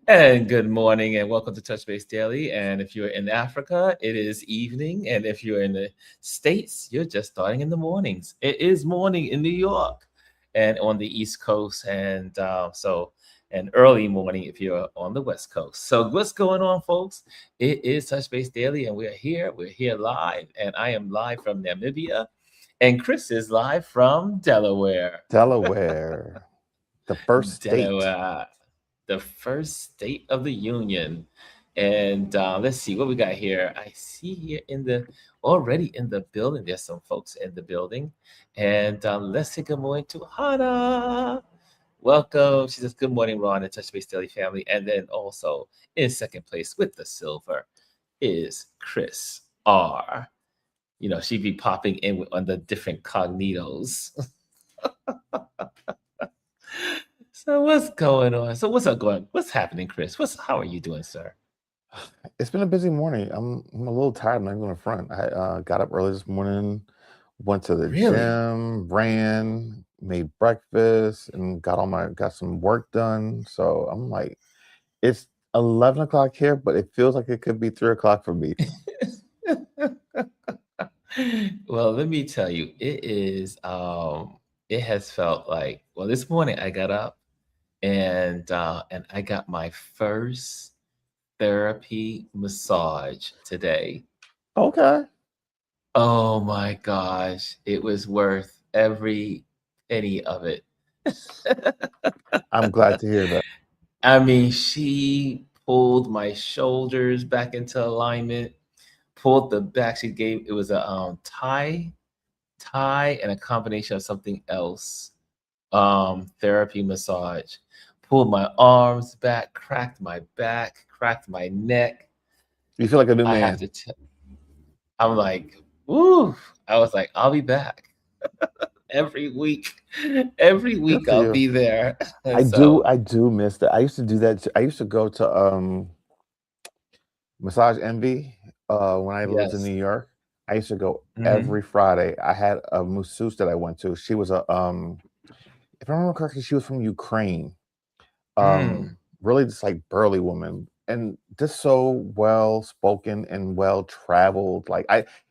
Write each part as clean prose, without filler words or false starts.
And good morning and welcome to Touch Base Daily. And if you're in Africa, it is evening. And if you're in the States, you're just starting in the mornings. It is morning in New York and on the East Coast. And early morning if you're on the West Coast. So what's going on, folks? It is Touch Base Daily and we're here. We're here live. And I am live from Namibia. And Chris is live from Delaware. Delaware, the first state. Delaware, the first state of the union. And let's see what we got here. I see here already in the building. There's some folks in the building, and let's say good morning to Hannah. Welcome. She says good morning, Ron and Touch Base Daily family. And then also in second place with the silver is Chris R. She'd be popping in on the different cognitos. So what's going on? So what's up going? What's happening, Chris? How are you doing, sir? It's been a busy morning. I'm a little tired. I'm not going to front. I got up early this morning, went to the Really? gym, ran, made breakfast, and got some work done. So I'm like, it's 11 o'clock here, but it feels like it could be 3 o'clock for me. Well, let me tell you, it has felt like, well, this morning I got up and I got my first therapy massage today. Okay. Oh my gosh, it was worth every penny of it. I'm glad to hear that. I mean, she pulled my shoulders back into alignment, pulled the back. It was a tie and a combination of something else. Therapy massage. Pulled my arms back, cracked my back, cracked my neck. You feel like a new I have man. to I'm like, woo. I was like, I'll be back every week. Every Good week for I'll you. be there. I do. So I do miss that. I used to do that. I used to go to Massage Envy, when I lived in yes. New York. I used to go Hmm. every Friday. I had a masseuse that I went to. She was if I remember correctly, she was from Ukraine. Mm. Really just like burly woman, and just so well spoken and well traveled.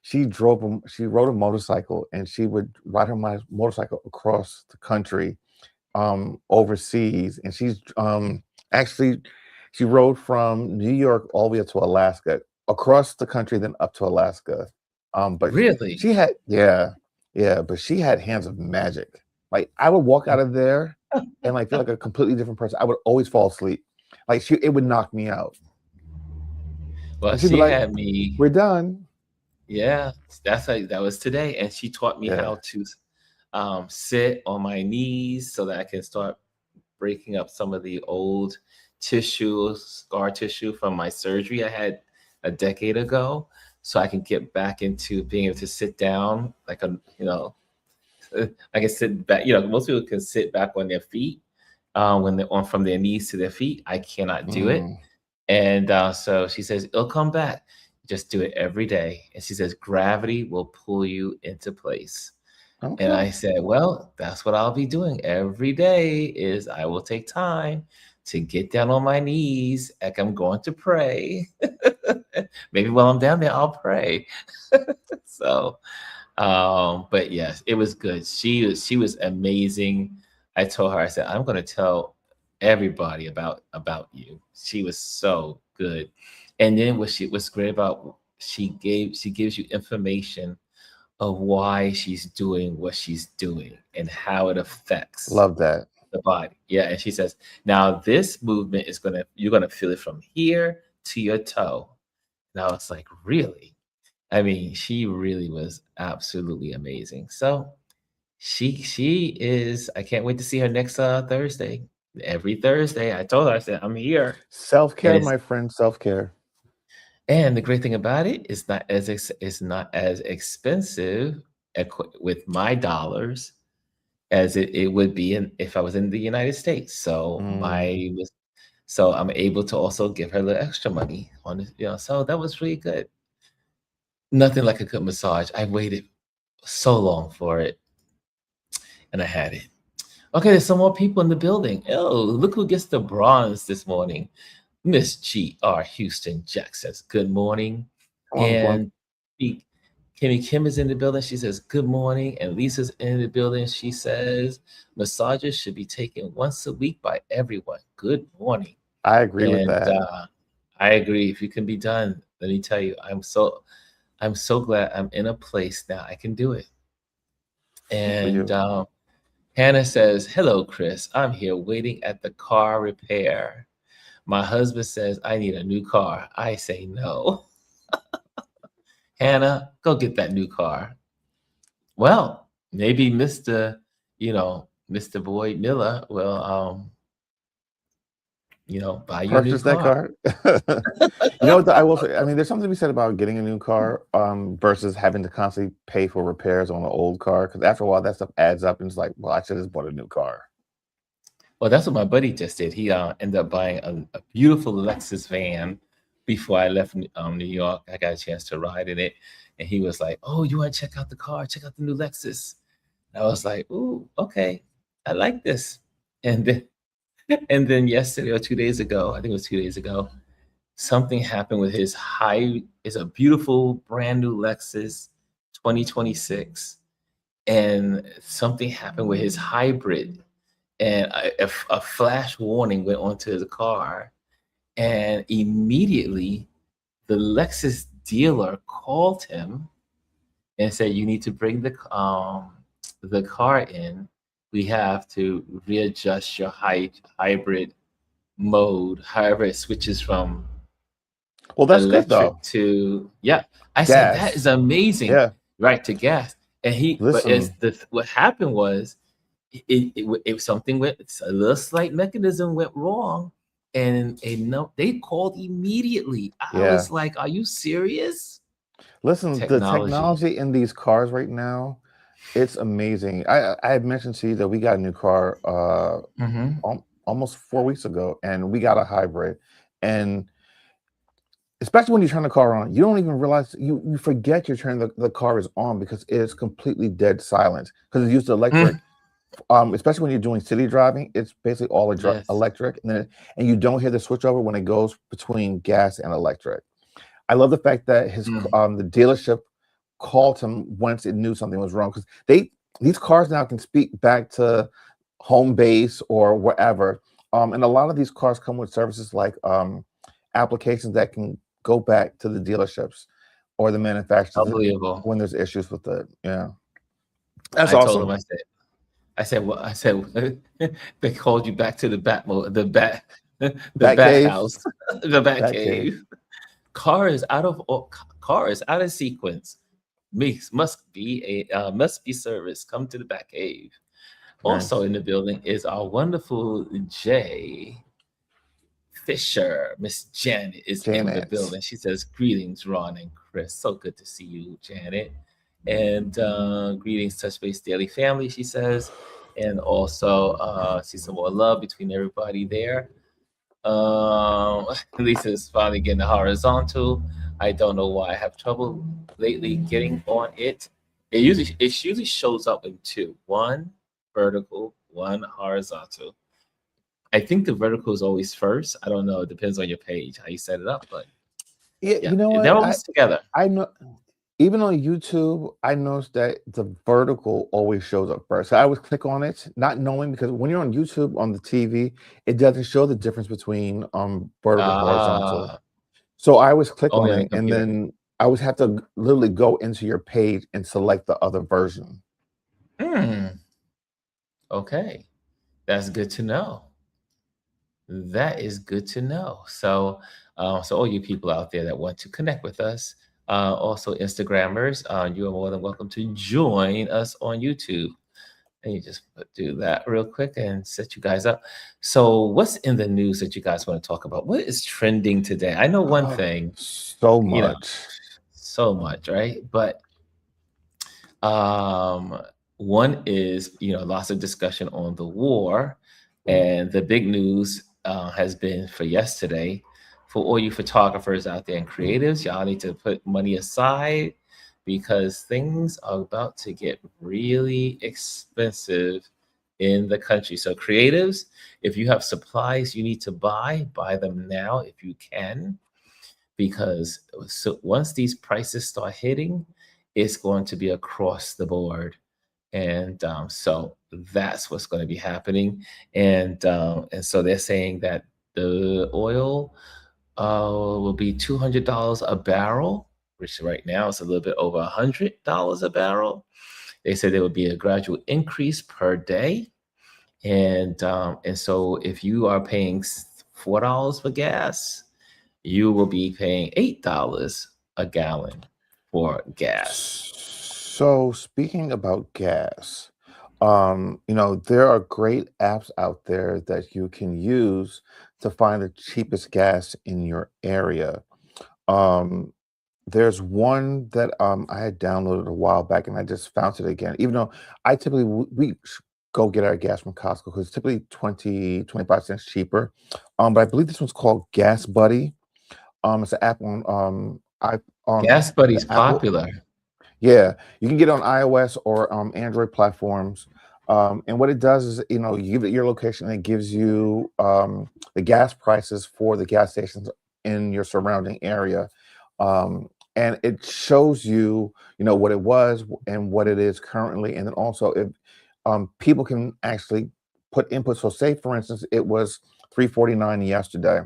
She rode a motorcycle, and she would ride her motorcycle across the country, overseas, and actually she rode from New York all the way up to Alaska, across the country, then up to Alaska. But Really? she had yeah, but she had hands of magic. Like I would walk out of there and like feel like a completely different person. I would always fall asleep. Like it would knock me out, Well, and she'd be she like, had me, "We're done." yeah, that was today. And she taught me Yeah. how to sit on my knees so that I can start breaking up some of the old scar tissue from my surgery I had a decade ago, so I can get back into being able to sit down like I can sit back. Most people can sit back on their feet when they're on from their knees to their feet. I cannot do it. Mm, And so she says, it'll come back. Just do it every day. And she says, gravity will pull you into place. And okay. I said, well, that's what I'll be doing every day is I will take time to get down on my knees like I'm going to pray. Maybe while I'm down there, I'll pray. So, but yes, it was good. She was amazing. I told her, I said, I'm gonna tell everybody about you. She was so good. And then what's great about she gives you information of why she's doing what she's doing and how it affects Love that. the body. Yeah, and she says, now this movement you're gonna feel it from here to your toe. Now it's like, really? I mean, she really was absolutely amazing. So she is. I can't wait to see her next Thursday. Every Thursday, I told her, I said, I'm here, Self and care, my friend. Self care. the great thing about it is it's not as expensive with my dollars as it would be if I was in the United States. Mm. So I'm able to also give her a little extra money on it. So that was really good. Nothing like a good massage. I waited so long for it, and I had it. Okay, there's some more people in the building. Oh, look who gets the bronze this morning. Miss G.R. Houston Jack says, good morning. Oh, I'm going. And P- Kimmy Kim is in the building. She says, good morning. And Lisa's in the building. She says, massages should be taken once a week by everyone. Good morning. I agree with And that. I agree. If you can be done, let me tell you, I'm so glad I'm in a place now I can do it. Good for And you. Hannah says, hello, Chris. I'm here waiting at the car repair. My husband says I need a new car. I say no. Hannah, go get that new car. Well, maybe Mr. Boyd Miller will buy you a new Purchase that car. car. You know what? I will say. I mean, there's something to be said about getting a new car versus having to constantly pay for repairs on an old car. Because after a while, that stuff adds up, and it's like, well, I should have just bought a new car. Well, that's what my buddy just did. He ended up buying a beautiful Lexus van before I left New York. I got a chance to ride in it, and he was like, "Oh, you want to check out the car? Check out the new Lexus." I was like, "Ooh, okay, I like this." And then and then yesterday or 2 days ago, I think it was 2 days ago, something happened with his high. It's a beautiful brand new Lexus, 2026, and something happened with his hybrid, and a flash warning went onto his car, and immediately the Lexus dealer called him and said, "You need to bring the car in. We have to readjust your hybrid mode, however it switches from Well, that's good electric though. to." Yeah. I said, "That is Gas. amazing." Yeah. Right, to gas. And but as Listen. what happened was, it something went, a little slight mechanism went wrong, and no, they called immediately. I Yeah. was like, "Are you serious?" Listen. The Technology. technology in these cars right now, it's amazing. I had mentioned to you that we got a new car Hmm. almost 4 weeks ago, and we got a hybrid, and especially when you turn the car on, you don't even realize you forget you're turning the car is on because it is completely dead silent because it used electric. Especially when you're doing city driving, it's basically all Yes. electric, and you don't hear the switch over when it goes between gas and electric. I love the fact that Mm. the dealership called him once it knew something was wrong because these cars now can speak back to home base or wherever. And a lot of these cars come with services like applications that can go back to the dealerships or the manufacturers Unbelievable. when there's issues with it. Yeah, that's I told him, awesome. well, I said, they called you back to the the bat Batcave, house, the bat Batcave. cave. Car is out of sequence. Must be serviced. Come to the bat cave. Also Nice. in the building is our wonderful Jay Fisher. Miss Janet is in the Janet. building. She says, greetings, Ron and Chris. So good to see you, Janet. And greetings, Touch Base Daily family, she says. And also, see some more love between everybody there. Lisa's finally getting the horizontal. I don't know why I have trouble lately getting on it. It usually shows up in two: one vertical, one horizontal. I think the vertical is always first. I don't know. It depends on your page, how you set it up. But Yeah, yeah, you know they're what? always together. I know even on YouTube, I noticed that the vertical always shows up first. So I would click on it, not knowing because when you're on YouTube on the TV, it doesn't show the difference between vertical and horizontal. Ah, So I always click only on on the it, and computer. then I always have to literally go into your page and select the other version. Hmm. Okay, that's good to know. That is good to know. So all you people out there that want to connect with us, also Instagrammers, you are more than welcome to join us on YouTube. And you just do that real quick and set you guys up. So, what's in the news that you guys want to talk about? What is trending today? I know one Oh, thing, so you know, much. so much, right? But um, one is, lots of discussion on the war, and the big news has been for yesterday. For all you photographers out there and creatives, y'all need to put money aside because things are about to get really expensive in the country. So creatives, if you have supplies you need to buy them now if you can, because so once these prices start hitting, it's going to be across the board. And so that's what's going to be happening. And so they're saying that the oil will be $200 a barrel, which right now is a little bit over $100 a barrel. They said there would be a gradual increase per day. And so if you are paying $4 for gas, you will be paying $8 a gallon for gas. So speaking about gas, there are great apps out there that you can use to find the cheapest gas in your area. Um, there's one that I had downloaded a while back, and I just found it again. Even though I typically go get our gas from Costco because it's typically 20, 25 cents cheaper. But I believe this one's called Gas Buddy. It's an app on Gas Buddy's the Apple. popular. Yeah, you can get it on iOS or Android platforms. And what it does is, you give it your location and it gives you the gas prices for the gas stations in your surrounding area. And it shows you, what it was and what it is currently. And then also, if people can actually put input. So, say for instance, it was 3.49 yesterday.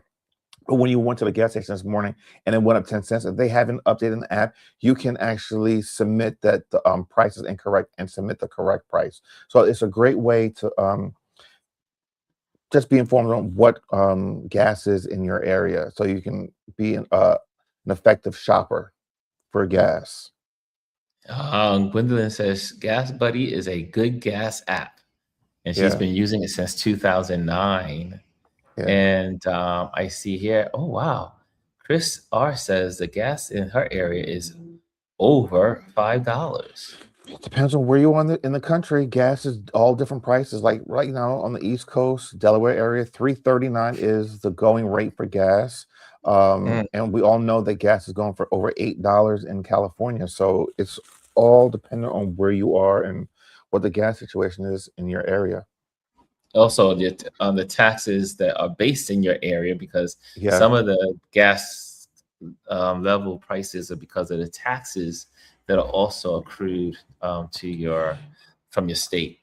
But when you went to the gas station this morning and it went up 10 cents, if they haven't updated the app, you can actually submit that the price is incorrect and submit the correct price. So it's a great way to just be informed on what gas is in your area so you can be an effective shopper for gas. Gwendolyn says Gas Buddy is a good gas app, and she's Yeah, been using it since 2009. yeah. And I see here, oh wow, Chris R says the gas in her area is over $5. It depends on where you are in the country. Gas is all different prices. Like right now on the East Coast, Delaware area, 3.39 is the going rate for gas. Mm, And we all know that gas is going for over $8 in California. So it's all dependent on where you are and what the gas situation is in your area. Also, on the taxes that are based in your area, because Yeah. some of the gas level prices are because of the taxes that are also accrued to your from your state.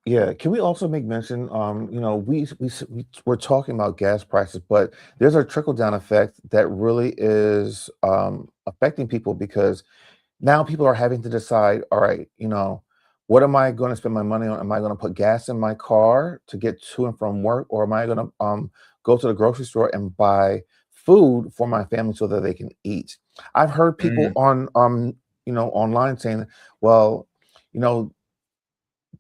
Yeah, can we also make mention? We're talking about gas prices, but there's a trickle down effect that really is affecting people because now people are having to decide, all right, what am I going to spend my money on? Am I going to put gas in my car to get to and from work, or am I going to go to the grocery store and buy food for my family so that they can eat? I've heard people Mm, on online saying, well, you know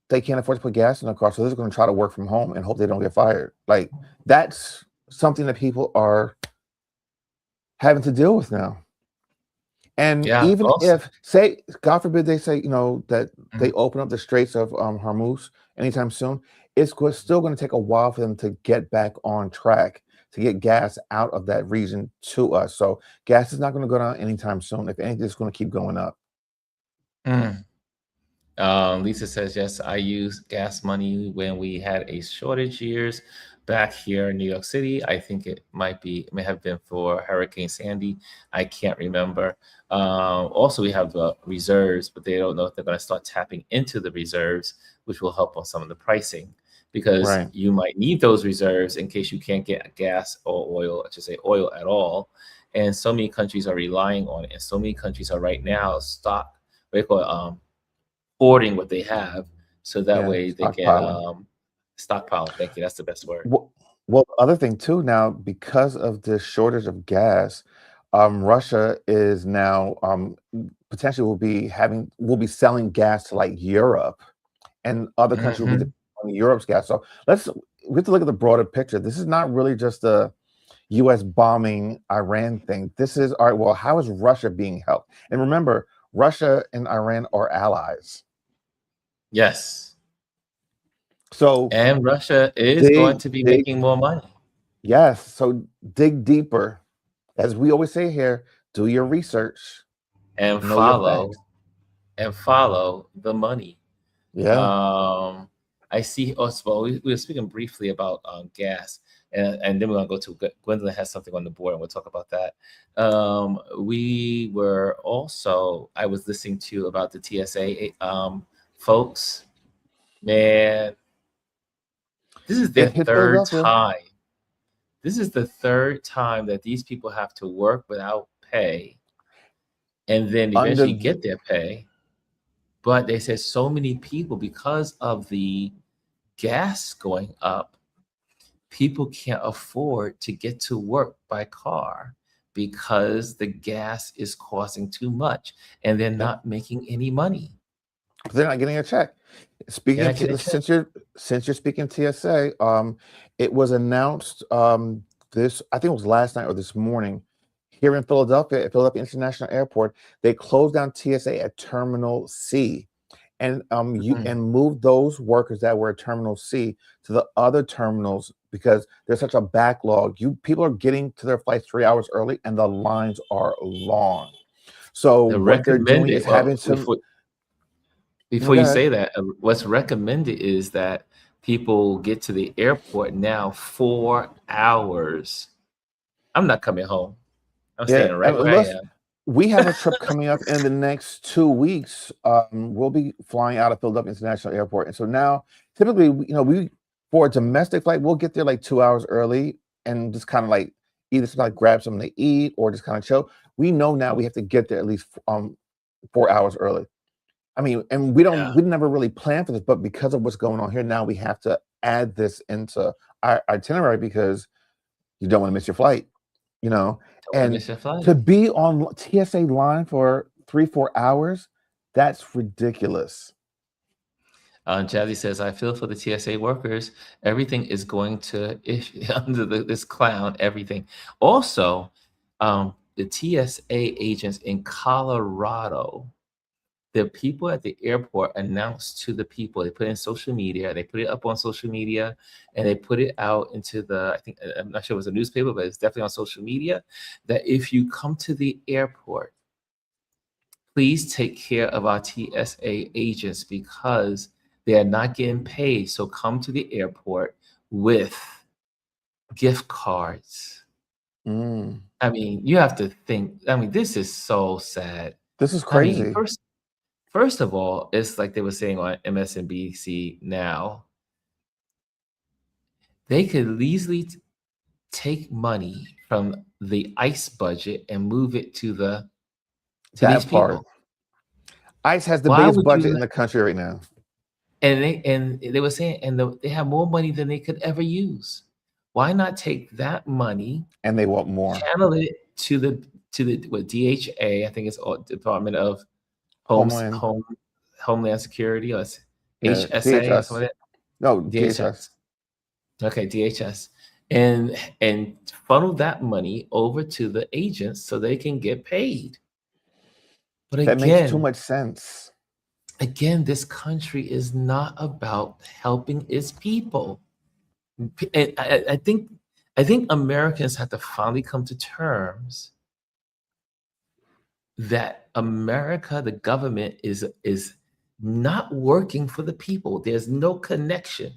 they can't afford to put gas in their car, so they're going to try to work from home and hope they don't get fired. Like that's something that people are having to deal with now. And yeah. even Also, if, say, God forbid, they say, that they mm, open up the Straits of Hormuz anytime soon, still going to take a while for them to get back on track to get gas out of that region to us. So gas is not going to go down anytime soon. If anything, it's going to keep going up. mm. Lisa says, yes, I used gas money when we had a shortage years back here in New York City. I think may have been for Hurricane Sandy. I can't remember. Also, we have the reserves, but they don't know if they're going to start tapping into the reserves, which will help on some of the pricing because Right. you might need those reserves in case you can't get gas or oil, I should say oil at all. And so many countries are relying on it. And so many countries are right now what do you call it, hoarding what they have so that Yeah. way they can Stockpiling. stockpile. Thank you. That's the best word. Well, the other thing too now, because of this shortage of gas, Russia is now potentially will be selling gas to like Europe, and other countries will be Hmm. depending on Europe's gas. So we have to look at the broader picture. This is not really just a U.S. bombing Iran thing. This is all right. Well, how is Russia being helped? And remember, Russia and Iran are allies. Yes. So And Russia is going dig, to be dig, making more money yes. So dig deeper. As we always say here, do your research, and know your facts. follow the money. Yeah. Um, I see. Also, well, we were speaking briefly about gas, and then we're gonna go to Gwendolyn has something on the board, and we'll talk about that. We were also. I was listening to about the TSA folks. Man, this is their It hit third Philadelphia. time. This is the third time that these people have to work without pay, and then Under eventually the, get their pay. But they said so many people, because of the gas going up, people can't afford to get to work by car because the gas is costing too much and they're yeah, not making any money. they're not getting a check. Speaking They're of not getting a check. since you're speaking TSA, it was announced this, I think it was last night or this morning, here in Philadelphia, at Philadelphia International Airport, they closed down TSA at Terminal C, and Mhm. moved those workers that were at Terminal C to the other terminals because there's such a backlog. People are getting to their flights 3 hours early, and the lines are long. So The what they're doing recommended, is well, having some. No, before go you ahead. say that, what's recommended is that people get to the airport now 4 hours. I'm not coming home. I'm Yeah, staying and right where I let's am. we have a trip coming up in the next 2 weeks. We'll be flying out of Philadelphia International Airport, and so now, typically, we for a domestic flight, we'll get there like 2 hours early and just kind of like either like grab something to eat or just kind of chill. We know now we have to get there at least 4 hours early. I mean, and Yeah, we never really planned for this, but because of what's going on here now, we have to add this into our itinerary because you don't want to miss your flight, you know. don't want to And miss your flight. to be on TSA line for 3-4 hours, that's ridiculous. Jazzy says, I feel for the TSA workers. Everything is going to under this clown, everything. Also, the TSA agents in Colorado, the people at the airport announced to the people, they put it in social media, they put it up on social media, and they put it out into the, I think, I'm not sure it was a newspaper, but it's definitely on social media, that if you come to the airport, please take care of our TSA agents because they are not getting paid. So come to the airport with gift cards. Mm, I mean, you have to think. I mean, this is so sad. this is I mean, crazy. first of all, it's like they were saying on MSNBC now. They could easily take money from the ICE budget and move it to these That part. people. ICE has the Why biggest would budget you? in the country right now, And they were saying, they have more money than they could ever use. Why not take that money, and they want more. channel it to the what DHA, I think it's Department of Homes Homeland, Home Homeland Security, or it's yeah, HSA or DHS. something like No, that. DHS. DHS. Okay, DHS. And funnel that money over to the agents so they can get paid. But That makes too much sense. again, this country is not about helping its people. And I think Americans have to finally come to terms that America, the government, is not working for the people. There's no connection.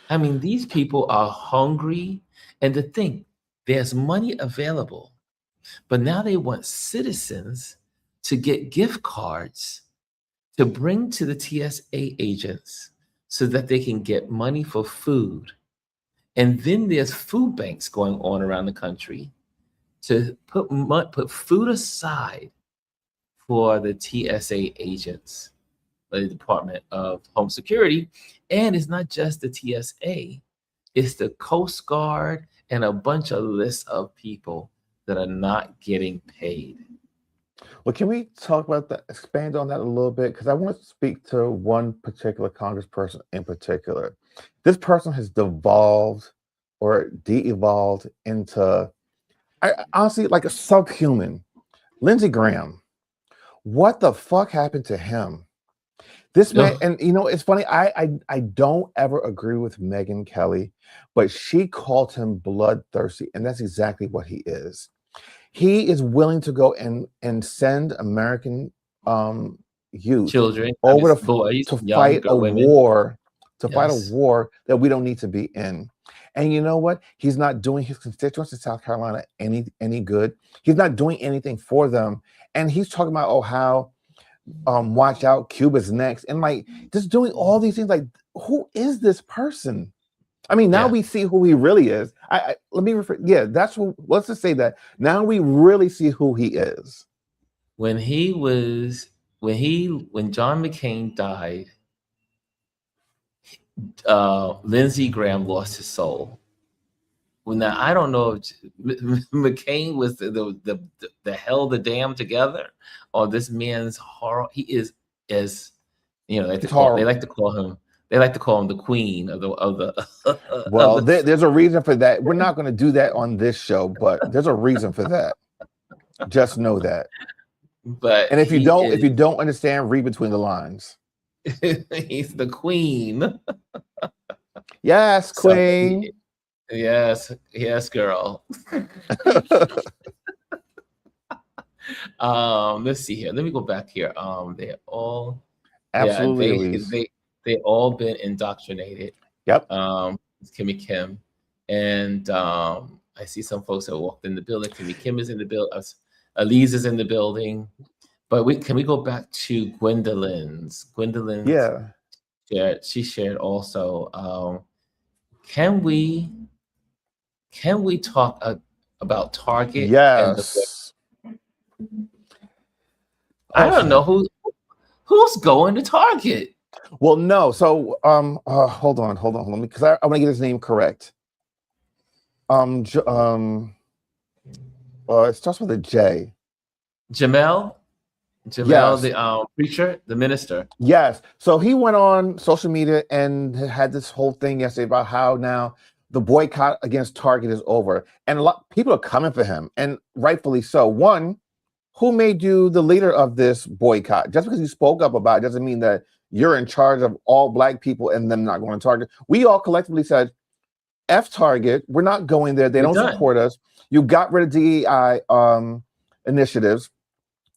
I mean, these people are hungry, and to think there's money available, but now they want citizens to get gift cards to bring to the TSA agents so that they can get money for food. And then there's food banks going on around the country to put food aside for the TSA agents, the Department of Home Security. And it's not just the TSA, it's the Coast Guard and a bunch of lists of people that are not getting paid. Well, can we talk about that, expand on that a little bit? Because I want to speak to one particular congressperson in particular. This person has devolved or de-evolved into, honestly, like a subhuman. Lindsey Graham. What the fuck happened to him? This man, Ugh, and it's funny. I don't ever agree with Megyn Kelly, but she called him bloodthirsty, and that's exactly what he is. He is willing to go and send American youth children, I mean, over boys, to young fight a girl, women. war, to fight a Yes. war that we don't need to be in. And you know what? He's not doing his constituents in South Carolina any good. He's not doing anything for them. And he's talking about, oh, how watch out, Cuba's next. And like just doing all these things. Like, who is this person? I mean, now Yeah. we see who he really is. Let me refer. Yeah, that's who. Let's just say that now we really see who he is. When John McCain died, Lindsey Graham lost his soul. Well, now I don't know if McCain was the hell the damn together, or this man's horror. He is as they like It's to call horrible. him the queen of the Well, there's a reason for that. We're not going to do that on this show, but there's a reason for that. Just know that. But And if you don't understand, read between the lines. he's the queen. Yes, queen. Yes, girl. Let's see here. Let me go back here. They're all absolutely they all been indoctrinated. Yep. Kimmy Kim, and I see some folks that walked in the building. Kimmy Kim is in the building. Elise is in the building. But can we go back to Gwendolyn's? Yeah. She shared also. Can we talk about Target? Yes. I don't know who's going to Target. Well, no. So hold on. Let me, because I want to get his name correct. It starts with a J. Jamel, yes. The preacher, the minister. Yes. So he went on social media and had this whole thing yesterday about how now the boycott against Target is over, and a lot of people are coming for him, and rightfully so. One, who made you the leader of this boycott? Just because you spoke up about it doesn't mean that you're in charge of all Black people and them not going to Target. We all collectively said, F Target, we're not going there. They don't support us. You got rid of DEI initiatives.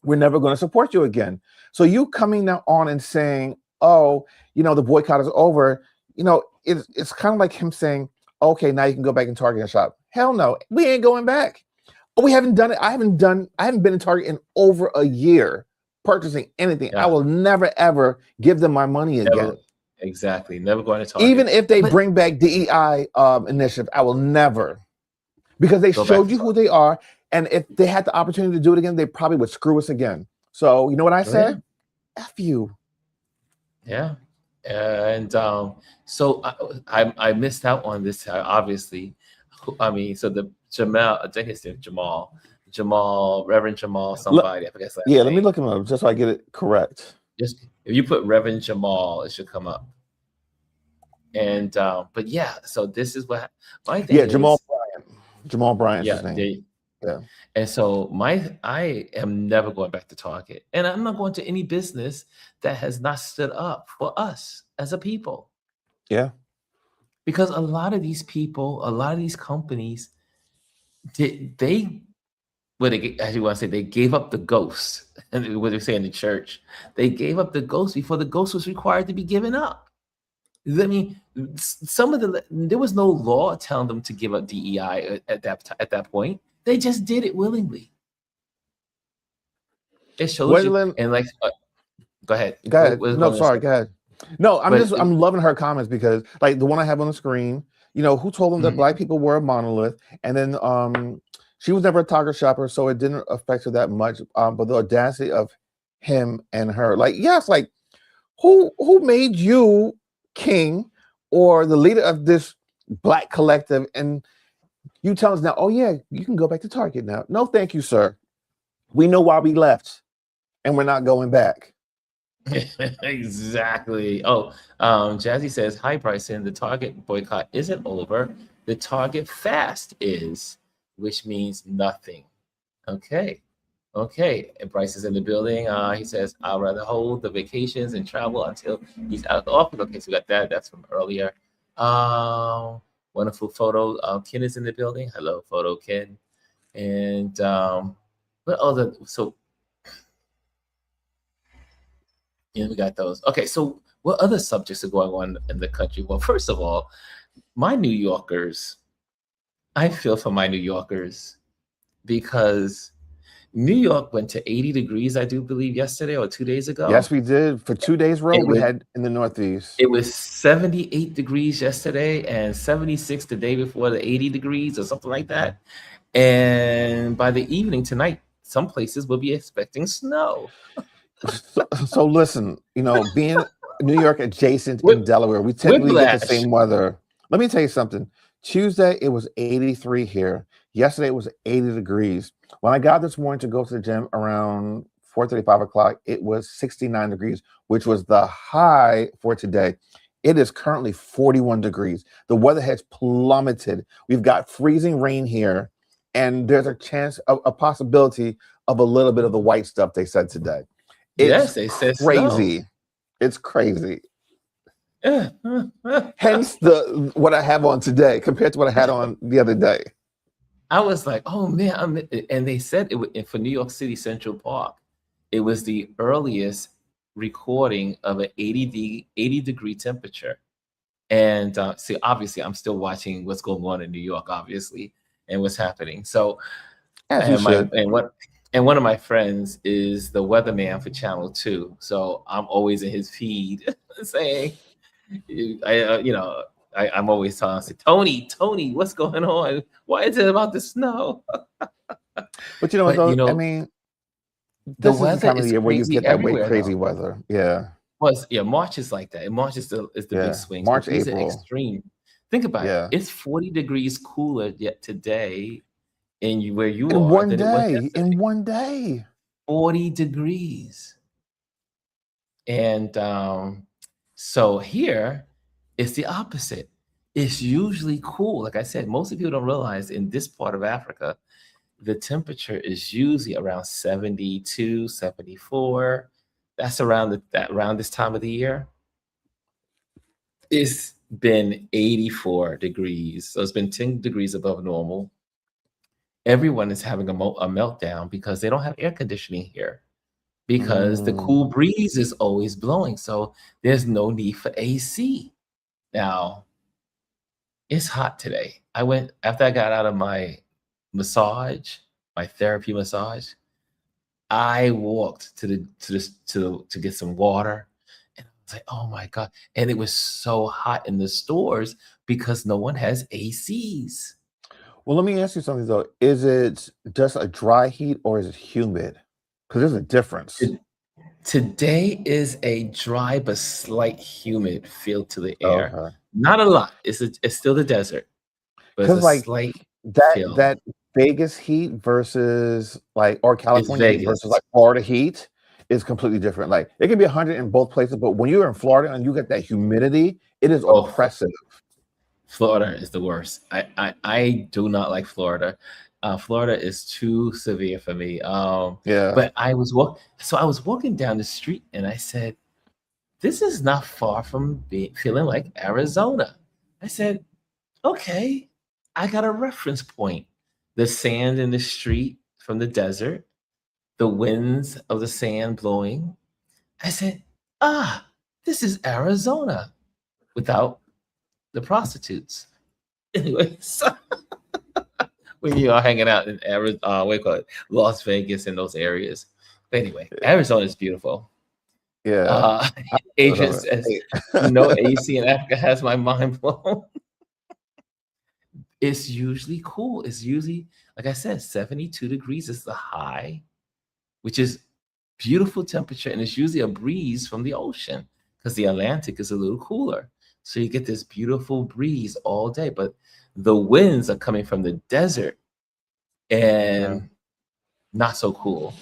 We're never going to support you again. So you coming now on and saying, oh, the boycott is over. It's kind of like him saying, okay, now you can go back and Target and shop. Hell no, we ain't going back. We haven't done it. I haven't been in Target in over a year purchasing anything. Yeah. I will never, ever give them my money again. Exactly. Never going to Target. Even if they bring back DEI initiative, I will never. Because they showed you who they are. And if they had the opportunity to do it again, they probably would screw us again. So you know what I said? Yeah. F you. Yeah. And so I missed out on this, obviously. I mean, so the Jamal, I think it's Jamal, Reverend Jamal, somebody. I forget. Yeah, let me look him up just so I get it correct. Just if you put Reverend Jamal, it should come up. And but yeah, so this is what my thing is. Jamal Bryant's his name. Yeah. And so I am never going back to Target, and I'm not going to any business that has not stood up for us as a people. Yeah. Because a lot of these people, a lot of these companies, they gave up the ghost. And what they say in the church, they gave up the ghost before the ghost was required to be given up. I mean, there was no law telling them to give up DEI at that point. They just did it willingly. It shows you. And like, go ahead. Go ahead. No, sorry. Go ahead. No, I'm loving her comments because, like the one I have on the screen, who told them that Black people were a monolith, and then she was never a Target shopper, so it didn't affect her that much. But the audacity of him and her, like, yes, like who made you king or the leader of this Black collective, and you tell us now, oh yeah, you can go back to Target now. No, thank you, sir. We know why we left, and we're not going back. Exactly. Oh, Jazzy says, hi, Bryson. The Target boycott isn't over. The Target fast is, which means nothing. Okay. And Bryce is in the building. He says, I'd rather hold the vacations and travel until he's out of the office. Okay, so we got that. That's from earlier. Wonderful photo. Ken is in the building. Hello, photo Ken. And what other? So yeah, we got those. Okay, so what other subjects are going on in the country? Well, first of all, my New Yorkers, I feel for my New Yorkers because New York went to 80 degrees, I do believe, yesterday or 2 days Yes, ago. we did. For 2 days row, It we was had in the Northeast. it was 78 degrees yesterday and 76 the day before, the 80 degrees or something like that. And by the evening tonight, some places will be expecting snow. So listen, being New York adjacent Whip, in Delaware, we technically get the whiplash. same weather. Let me tell you something. Tuesday, it was 83 here. Yesterday, it was 80 degrees. When I got this morning to go to the gym around 4:30, 5 o'clock, it was 69 degrees, which was the high for today. It is currently 41 degrees. The weather has plummeted. We've got freezing rain here, and there's a chance, a possibility of a little bit of the white stuff they said today. It's Yes, they said snow. crazy. It's crazy. Hence what I have on today compared to what I had on the other day. I was like, oh man, and they said for New York City Central Park, it was the earliest recording of an 80 degree temperature. And see, obviously, I'm still watching what's going on in New York, obviously, and what's happening. So, As you and my should. and one of my friends is the weatherman for Channel 2. So I'm always in his feed saying, I'm always telling, Tony, what's going on? Why is it about the snow? But you know what But though? I mean, the this is the weather time of the is year where you crazy get that way everywhere, crazy though. weather. Yeah. Well, yeah, March is like that. And March is the big Yeah. swings, but March, these are April. extreme. Think about it. Yeah. It's 40 degrees cooler yet today where you In are one than it was day. yesterday. In one day. 40 degrees. And so here it's the opposite. It's usually cool. Like I said, most people don't realize in this part of Africa, the temperature is usually around 72, 74. That's around this time of the year. It's been 84 degrees. So it's been 10 degrees above normal. Everyone is having a meltdown because they don't have air conditioning here because the Mm. cool breeze is always blowing. So there's no need for AC. Now, it's hot today. I went after I got out of my massage, my therapy massage. I walked to get some water, and I was like, "Oh my god!" And it was so hot in the stores because no one has ACs. Well, let me ask you something though. Is it just a dry heat or is it humid? Because there's a difference. To- Today is a dry but slight humid feel to the air. Okay. Not a lot. It's still the desert, but it's Because a like slight that feel. that Vegas heat versus or It's California heat versus Vegas. Florida heat is completely different. Like it can be 100 in both places, but when you're in Florida and you get that humidity, it is Oh, oppressive. Florida is the worst. I do not like Florida. Florida is too severe for me. Yeah. But I was walking down the street and I said, "This is not far from feeling like Arizona." I said, "Okay, I got a reference point. The sand in the street from the desert, the winds of the sand blowing." I said, "Ah, this is Arizona without the prostitutes." Anyway, so when you are hanging out in Arizona, what do you call it, Las Vegas and those areas. But anyway, Arizona is beautiful. Yeah. Uh, I love Adrian it. says, "No Hey. AC in Africa has my mind blown." It's usually cool. It's usually, like I said, 72 degrees is the high, which is beautiful temperature, and it's usually a breeze from the ocean because the Atlantic is a little cooler. So you get this beautiful breeze all day, but the winds are coming from the desert Yeah. and not so cool.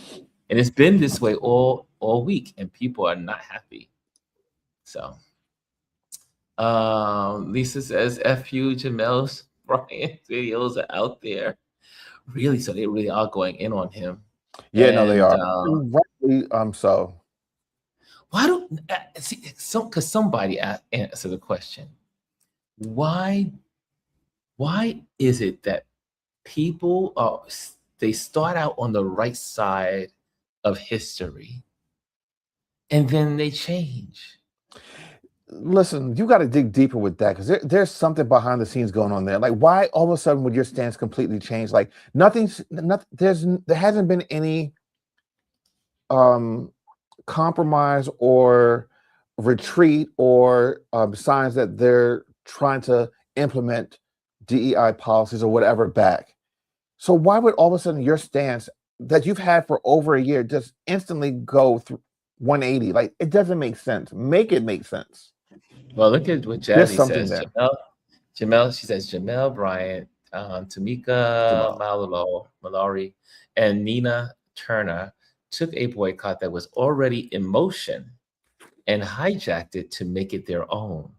And it's been this way all week, and people are not happy. So Lisa says, F you, Jamel's Brian's videos are out there. Really? So they really are going in on him. Yeah, no, they And are. And rightly, so. why don't see so because somebody answer the question. Why why is it that people are they start out on the right side of history and then they change? Listen, you got to dig deeper with that because there's something behind the scenes going on there. Like, why all of a sudden would your stance completely change? Like, there hasn't been any um compromise or retreat or signs that they're trying to implement DEI policies or whatever back. So why would all of a sudden your stance that you've had for over a year just instantly go through 180? Like, it doesn't make sense. Make it make sense. Well, look at what There's Jazzy something says. there. She says Jamel Bryant, Tamika Jamal. Mallory, and Nina Turner took a boycott that was already in motion and hijacked it to make it their own.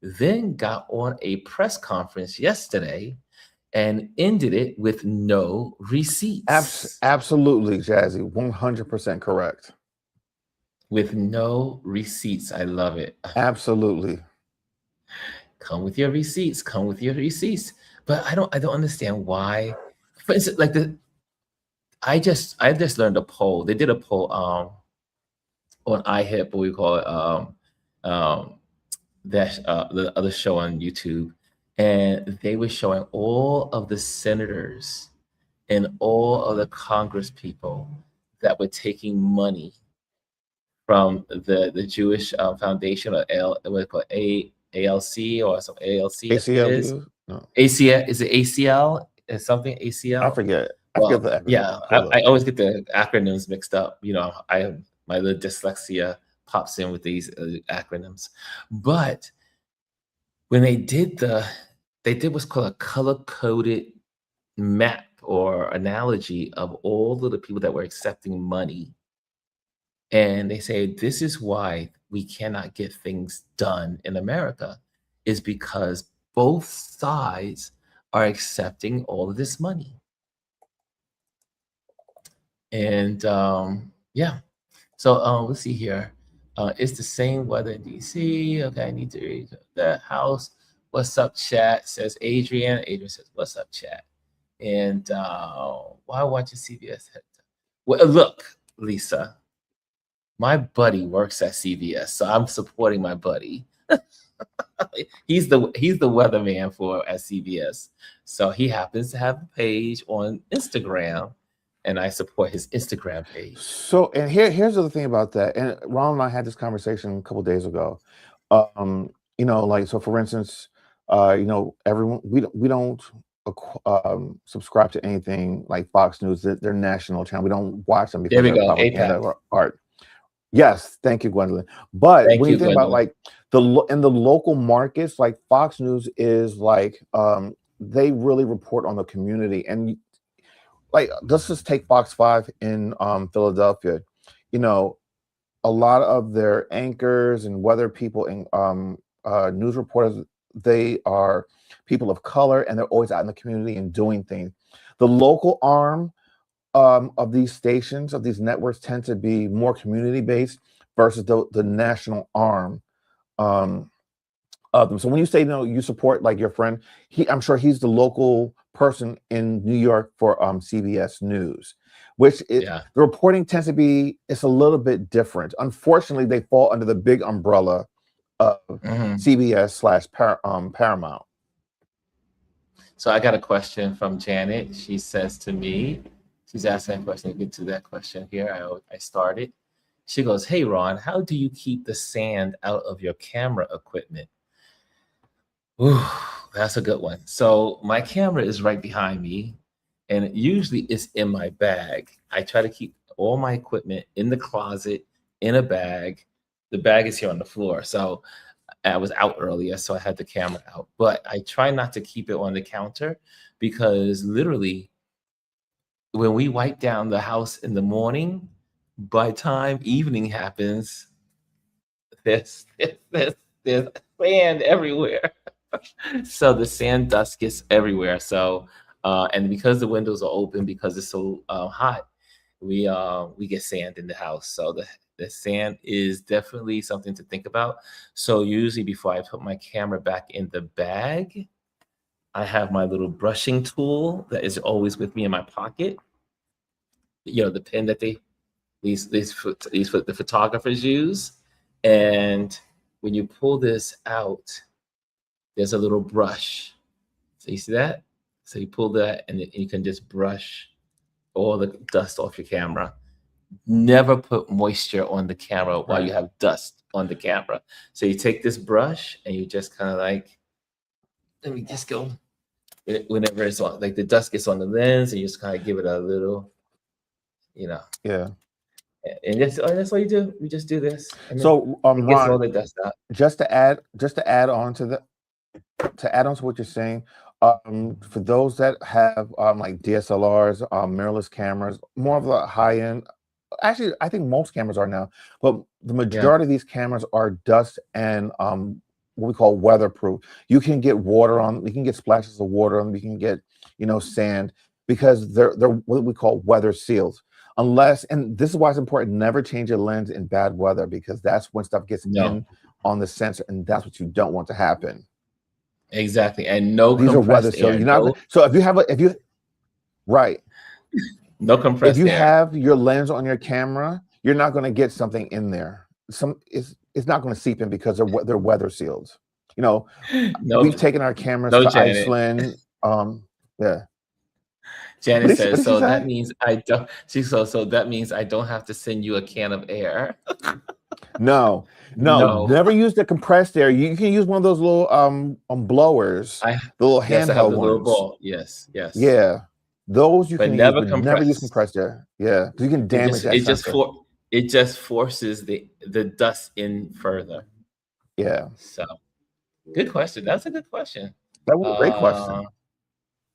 Then got on a press conference yesterday and ended it with no receipts. Absolutely, Jazzy. 100% correct. With no receipts. I love it. Absolutely. Come with your receipts. Come with your receipts. But I don't understand why. For instance, like I just learned a poll. They did a poll on iHip, what we call it, the other show on YouTube, and they were showing all of the senators and all of the Congress people that were taking money from the Jewish Foundation, or what call ALC, or some ALC, I think it is. ACLU? No, ACL, is it ACL? Is something I ACL? forget. I forget Well, the acronym. yeah, Hold up. I always get the acronyms mixed up. My little dyslexia pops in with these acronyms. But when they did what's called a color coded map or analogy of all of the people that were accepting money. And they say, this is why we cannot get things done in America, is because both sides are accepting all of this money. And yeah, so let's see here. It's the same weather in DC. Okay, I need to read the house. What's up, chat? Says Adrian. Adrian says, what's up, chat? And why watching CBS? Well, look, Lisa, my buddy works at CBS, so I'm supporting my buddy. he's the weatherman for at CBS, so he happens to have a page on Instagram, and I support his Instagram page. So, and here's the thing about that. And Ron and I had this conversation a couple of days ago. Like, so for instance, everyone, we don't subscribe to anything like Fox News. They're national channel. We don't watch them There because we they're go. propaganda APAC. or art. Yes, thank you, Gwendolyn. But Thank when you you, think about Gwendolyn. like in the local markets, like Fox News is like they really report on the community. And like, let's just take Fox 5 in Philadelphia. You know, a lot of their anchors and weather people and news reporters, they are people of color, and they're always out in the community and doing things. The local arm of these stations, of these networks, tend to be more community based versus the national arm of them. So when you say, you support like your friend, I'm sure he's the local person in New York for CBS News, the reporting tends to be, it's a little bit different. Unfortunately, they fall under the big umbrella of CBS/Paramount. So I got a question from Janet. She says to me, she's asking a question. Get to that question here. I started. She goes, "Hey Ron, how do you keep the sand out of your camera equipment?" Ooh, that's a good one. So my camera is right behind me, and usually it's in my bag. I try to keep all my equipment in the closet in a bag. The bag is here on the floor. So I was out earlier, so I had the camera out. But I try not to keep it on the counter, because literally when we wipe down the house in the morning, by the time evening happens, there's there's sand everywhere. So the sand dust gets everywhere. So and because the windows are open, because it's so hot, we get sand in the house. So the sand is definitely something to think about. So usually before I put my camera back in the bag, I have my little brushing tool that is always with me in my pocket. The pen that the photographers use, and when you pull this out, there's a little brush. So you see that? So you pull that, and you can just brush all the dust off your camera. Never put moisture on the camera while Right. you have dust on the camera. So you take this brush and you just kind of like, let me just go. Whenever it's on, like the dust gets on the lens, and you just kind of give it a little, you know, Yeah. and that's all you do. You just do this, and then So, it gets all Ron, the dust out. just to add on to what you're saying, for those that have like DSLRs, mirrorless cameras, more of the high end. Actually, I think most cameras are now, but the Yeah. majority of these cameras are dust and what we call weatherproof. You can get water on, you can get splashes of water on, you can get sand, because they're what we call weather sealed. Unless, and this is why it's important, never change your lens in bad weather, because that's when stuff gets No, in on the sensor, and that's what you don't want to happen. exactly, and no These are weather compressed sealed. air. You're not, No, so if you right, no if compressed you air. have your lens on your camera, you're not going to get something in there. It's not going to seep in, because they're weather sealed. No, We've taken our cameras no, to Janet. Iceland. Yeah. Janet What says, did she so say? that means I don't. So that means I don't have to send you a can of air. No, no, No, never use the compressed air. You can use one of those little blowers, I the little yes, I have handheld the little ones. ball. Yes, yes, Yeah, those you but can use, never but never use compressed. compressed air. Yeah, 'cause you can It damage just that it just sensor. for it just forces the dust in further. Yeah, So good question. That's a good question. that was a great Uh, question.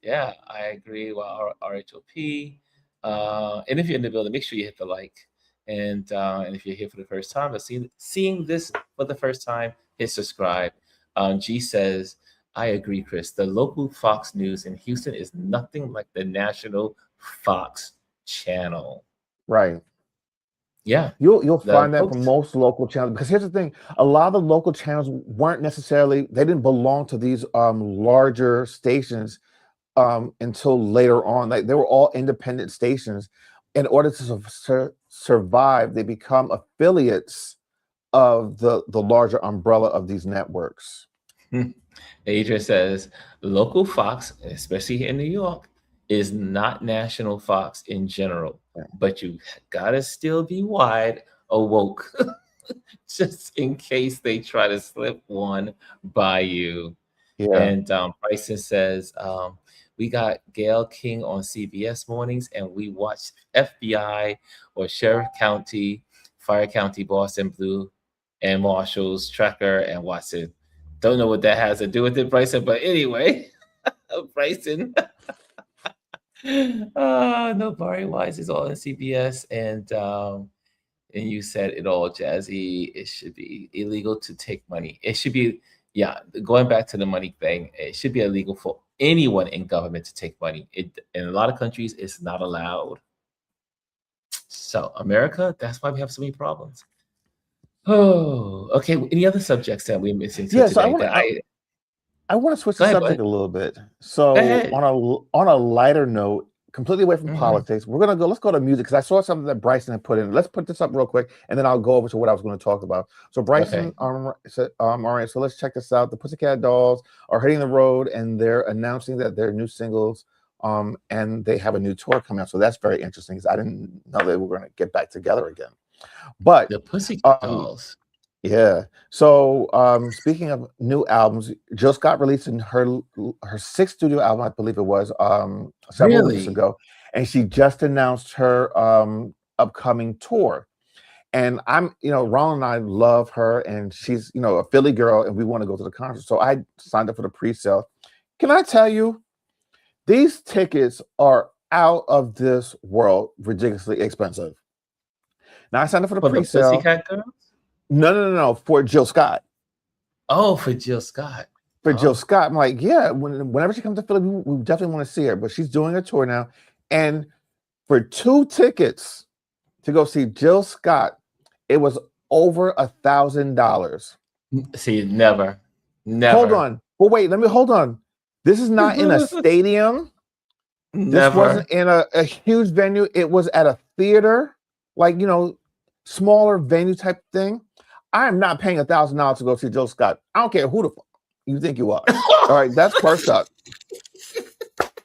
yeah, I agree. Well, RHOP. And if you're in the building, make sure you hit the like. And if you're here for the first time, or seeing this for the first time, hit subscribe. G says, I agree, Chris. The local Fox News in Houston is nothing like the national Fox channel. Right. Yeah, You'll the find that for folks. most local channels, because here's the thing: a lot of the local channels weren't necessarily, they didn't belong to these larger stations until later on. Like, they were all independent stations. In order to survive, they become affiliates of the larger umbrella of these networks. Adrian says, local Fox, especially here in New York, is not national Fox in general, Yeah. but you gotta still be wide awoke just in case they try to slip one by you. Yeah. And Bryson says, we got Gail King on CBS mornings, and we watch FBI or Sheriff County, Fire County, Boston Blue, and Marshall's Tracker and Watson. Don't know what that has to do with it, Bryson, but anyway, Bryson. No, Barry Wise is all in CBS, and you said it all, Jazzy. It should be illegal to take money. It should be, yeah, going back to the money thing, it should be illegal for anyone in government to take money. In a lot of countries, it's not allowed. So America, that's why we have so many problems. Oh, okay. Any other subjects that we're missing to Yeah. So today that I want to switch go the ahead, bud. subject a little bit. Go So, ahead. on a lighter note, completely away from Mhm. politics, let's go to music, because I saw something that Bryson had put in. Let's put this up real quick, and then I'll go over to what I was going to talk about. So Okay. Bryson, said, all right, so let's check this out. The Pussycat Dolls are hitting the road, and they're announcing that their new singles, and they have a new tour coming out. So that's very interesting, because I didn't know they were going to get back together again. But The Pussycat um, Dolls. yeah. So, speaking of new albums, Jill Scott released her sixth studio album, I believe it was, several weeks Really? ago, and she just announced her upcoming tour. And Ron and I love her, and she's a Philly girl, and we want to go to the concert. So I signed up for the pre-sale. Can I tell you, these tickets are out of this world, ridiculously expensive. Now, I signed up for the For the pre-sale. Pussycat Girls? No, for Jill Scott. Oh, for Jill Scott. For Jill Oh, Scott, I'm like, yeah, whenever she comes to Philly, we definitely want to see her. But she's doing a tour now, and for 2 tickets to go see Jill Scott, it was over $1,000. see, never, Hold never, on, but wait, let me hold on. This is not in a stadium. This never. wasn't in a huge venue. It was at a theater, like smaller venue type thing. I am not paying $1,000 to go see Jill Scott. I don't care who the fuck you think you are. All right, that's first up.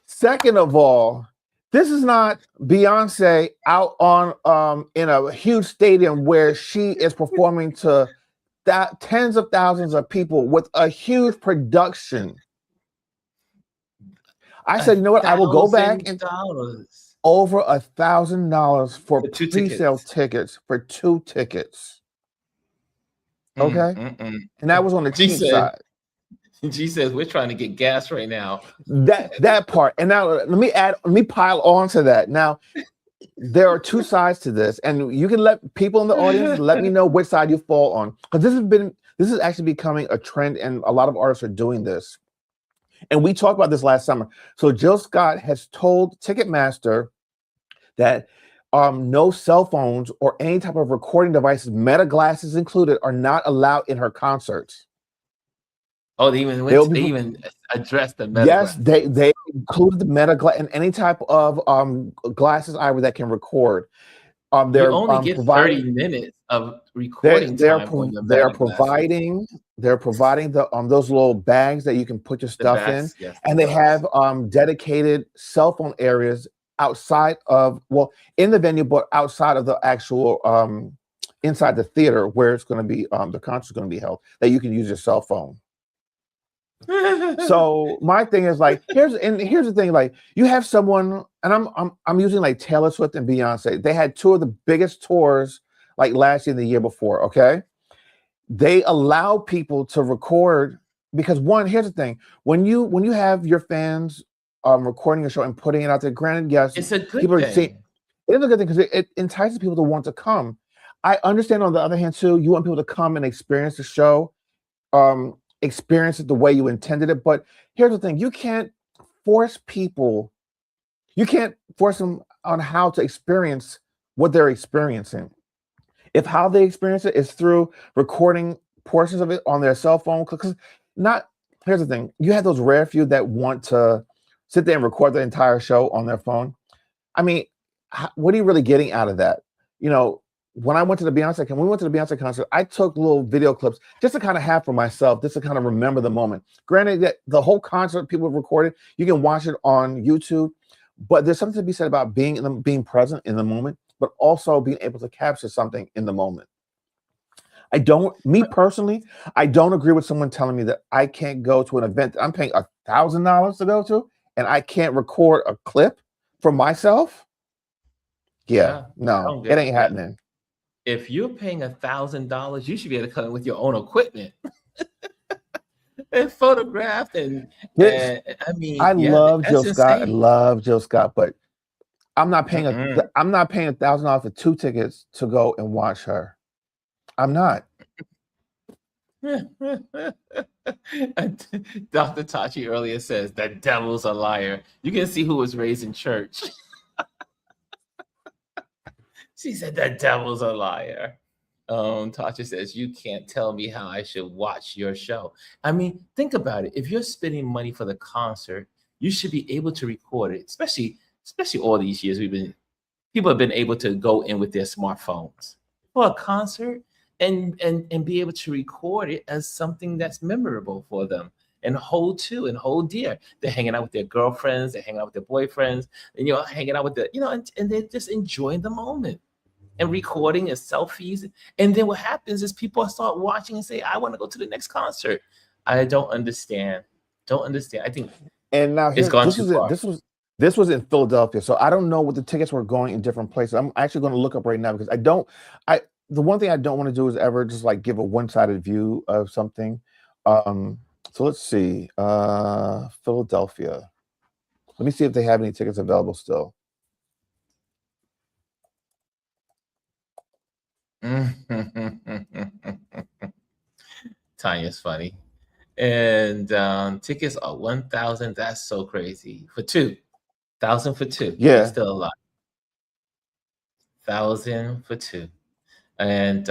Second of all, this is not Beyonce out on in a huge stadium where she is performing to tens of thousands of people with a huge production. I said, you know what? I will go back and $1,000 over $1,000 for for 2 pre-sale tickets. tickets for 2 tickets. Mm, Okay, mm, mm. and that was on the She cheap said, side. G says, we're trying to get gas right now. That part. And now let me pile on to that. Now there are 2 sides to this, and you can let people in the audience let me know which side you fall on, because this is actually becoming a trend, and a lot of artists are doing this. And we talked about this last summer. So Jill Scott has told Ticketmaster that no cell phones or any type of recording devices, Meta glasses included, are not allowed in her concerts. Oh, they even addressed the Meta Yes, glass. they included the Meta glass and any type of glasses either that can record. You They're only get 30 providing minutes of recording time on your they are Meta glasses. providing the those little bags that you can put your The stuff in, backs, yes, and the they bags. have dedicated cell phone areas outside of, well, in the venue, but outside of the actual inside the theater where it's going to be the concert's going to be held, that you can use your cell phone. So my thing is like, here's the thing, like, you have someone, and I'm using like Taylor Swift and Beyonce. They had 2 of the biggest tours like last year and the year before. Okay, they allow people to record because, one, here's the thing: when you have your fans recording a show and putting it out there, granted, yes, It's a good people are seeing. thing. It is a good thing because it entices people to want to come. I understand, on the other hand, too, you want people to come and experience the show, experience it the way you intended it. But here's the thing: force people, you can't force them on how to experience what they're experiencing. If how they experience it is through recording portions of it on their cell phone, because not here's the thing: you have those rare few that want to sit there and record the entire show on their phone. I mean, what are you really getting out of that? You know, when I went to the Beyonce, when we went to the Beyonce concert, I took little video clips just to kind of have for myself, just to kind of remember the moment. Granted, that the whole concert people recorded, you can watch it on YouTube, but there's something to be said about being present in the moment, but also being able to capture something in the moment. Me personally, I don't agree with someone telling me that I can't go to an event that I'm paying $1,000 to go to, and I can't record a clip for myself. Yeah, Yeah, I no, don't it get ain't that. happening. If you're paying $1,000, you should be able to come in with your own equipment and photograph This and I mean, I yeah, love Jill that's Scott. I insane. love Jill Scott, but Mm-mm. I'm not paying $1,000 for 2 tickets to go and watch her. I'm not. Dr. Tachi earlier says the devil's a liar. You can see who was raised in church. She said the devil's a liar. Tasha says, you can't tell me how I should watch your show. I mean, think about it. If you're spending money for the concert, you should be able to record it, especially all these years people have been able to go in with their smartphones for a concert and be able to record it as something that's memorable for them and hold dear. They're hanging out with their girlfriends, they're hanging out with their boyfriends, and hanging out with and they're just enjoying the moment and recording and selfies. And then what happens is people start watching and say, I want to go to the next concert. I don't understand. Don't understand. I think And now it's here, gone too far. this was in Philadelphia, so I don't know what the tickets were going in different places. I'm actually going to look up right now because the one thing I don't want to do is ever just like give a one-sided view of something. So let's see, Philadelphia. Let me see if they have any tickets available still. Tanya's funny. And tickets are 1,000. That's so crazy. For 2,000 for 2. That's Yeah, still a lot. 1,000 for 2. And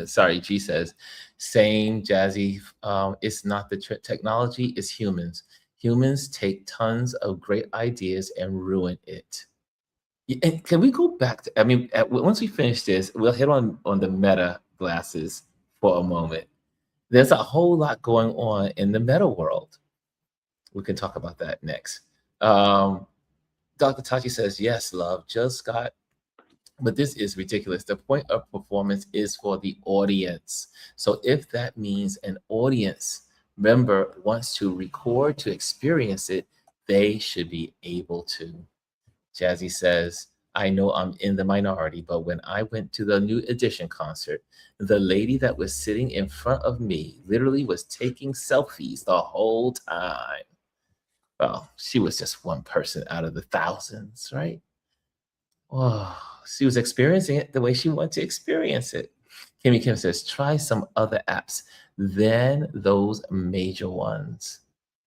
sorry, G says, same Jazzy. It's not the technology, it's humans. Humans take tons of great ideas and ruin it. And can we go back to, I mean, once we finish this, we'll hit on the Meta glasses for a moment. There's a whole lot going on in the Meta world. We can talk about that next. Um, Dr. Tachi says, yes, love, just got, but this is ridiculous. The point of performance is for the audience. So if that means an audience member wants to record to experience it, they should be able to. Jazzy says, I know I'm in the minority, but when I went to the New Edition concert, the lady that was sitting in front of me literally was taking selfies the whole time. Well, she was just one person out of the thousands, right? Oh, she was experiencing it the way she wanted to experience it. Kimmy Kim says, try some other apps than those major ones.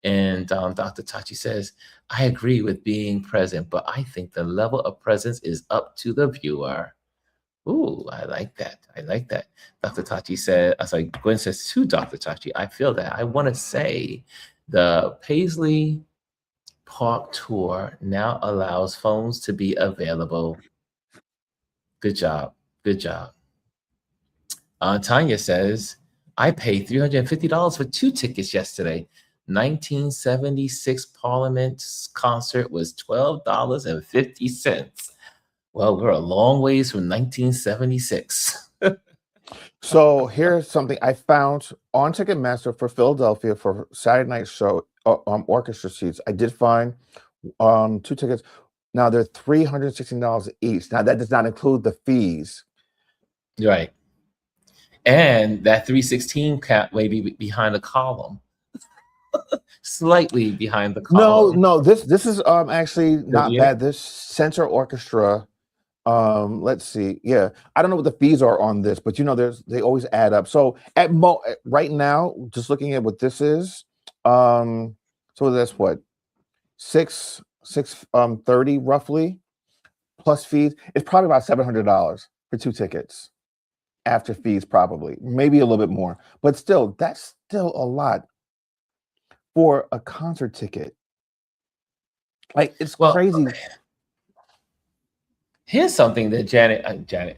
And Dr. Tachi says, I agree with being present, but I think the level of presence is up to the viewer. Ooh, I like that. I like that. Dr. Tachi said, Gwen says to Dr. Tachi, I feel that. I want to say the Paisley Park tour now allows phones to be available. Good job. Good job. Tanya says, I paid $350 for 2 tickets yesterday. 1976 Parliament concert was $12.50. Well, we're a long ways from 1976. So here's something I found on Ticketmaster for Philadelphia for Saturday night show orchestra seats. I did find 2 tickets. Now they're $316 each. Now that does not include the fees. Right. And that 316 cap may be behind the column. Slightly behind the column. No, this is actually not bad. This center orchestra, let's see. Yeah, I don't know what the fees are on this, but they always add up. So right now, just looking at what this is, so that's what 630 roughly plus fees. It's probably about $700 for 2 tickets after fees, probably maybe a little bit more, but still, that's still a lot for a concert ticket. Like, it's crazy. Here's something that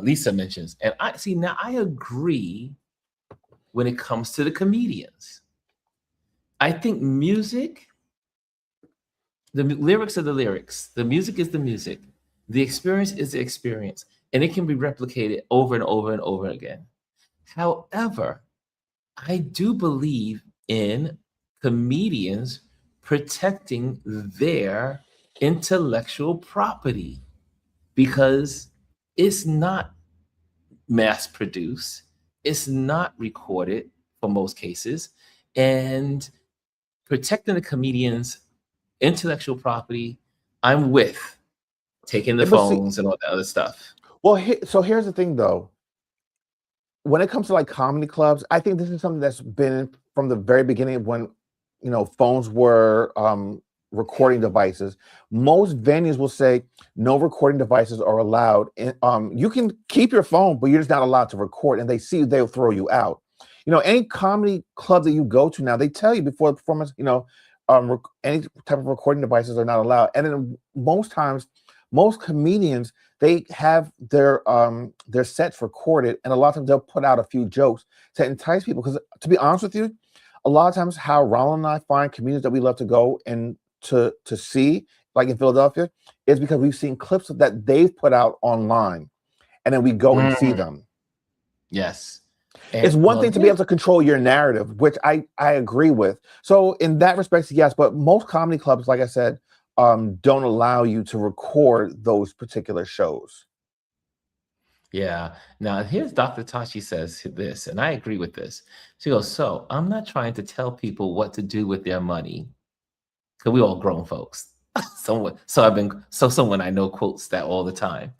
Lisa mentions, and I agree when it comes to the comedians. I think music, the lyrics are the lyrics, the music is the music, the experience is the experience, and it can be replicated over and over and over again. However, I do believe in comedians protecting their intellectual property because it's not mass produced, it's not recorded for most cases, and protecting the comedian's intellectual property, I'm with taking the phones and all that other stuff. Well, so here's the thing though. When it comes to like comedy clubs, I think this is something that's been from the very beginning of when, phones were recording devices. Most venues will say no recording devices are allowed. And, you can keep your phone, but you're just not allowed to record. And they'll throw you out. Any comedy club that you go to now, they tell you before the performance, any type of recording devices are not allowed. And then most times, most comedians, they have their sets recorded, and a lot of times they'll put out a few jokes to entice people. Because to be honest with you, a lot of times how Ronald and I find comedians that we love to go and to see, like in Philadelphia, is because we've seen clips that they've put out online, and then we go and see them. Yes. It's one thing to be able to control your narrative, which I agree with. So in that respect, yes, but most comedy clubs, like I said, don't allow you to record those particular shows. Yeah. Now, here's Dr. Tashi says this, and I agree with this. She goes, so I'm not trying to tell people what to do with their money, because we all grown folks. Someone I know quotes that all the time.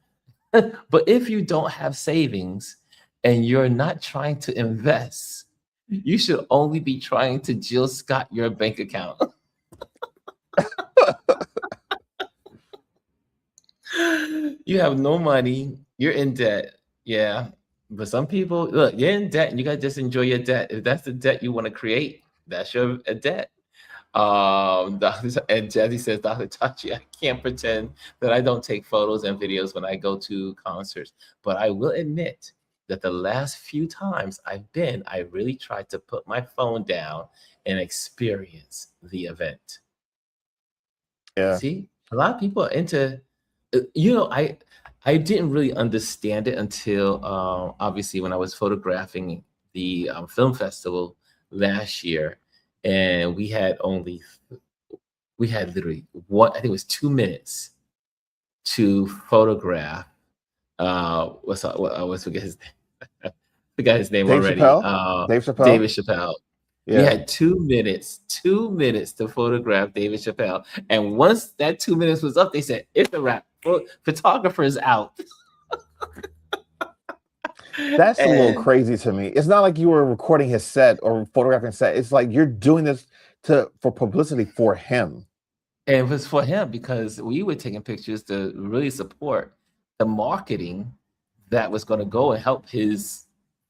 But if you don't have savings and you're not trying to invest, you should only be trying to Jill Scott your bank account. You have no money, you're in debt. Yeah. But some people, look, you're in debt and you got to just enjoy your debt. If that's the debt you want to create, that's your debt. And Jazzy says, Dr. Tachi, I can't pretend that I don't take photos and videos when I go to concerts, but I will admit that the last few times I've been, I really tried to put my phone down and experience the event. Yeah. See, a lot of people are into, you know, I didn't really understand it until obviously when I was photographing the film festival last year, and we had literally one, I think it was 2 minutes to photograph. What's forget his name? Forgot his name Dave already. Chappelle. Dave Chappelle. David Chappelle. We Yeah. had 2 minutes to photograph David Chappelle. And once that 2 minutes was up, they said, it's a wrap. Photographer's out. That's a little And crazy to me. It's not like you were recording his set or photographing his set. It's like you're doing this for publicity for him. it was for him because we were taking pictures to really support the marketing that was going to go and help his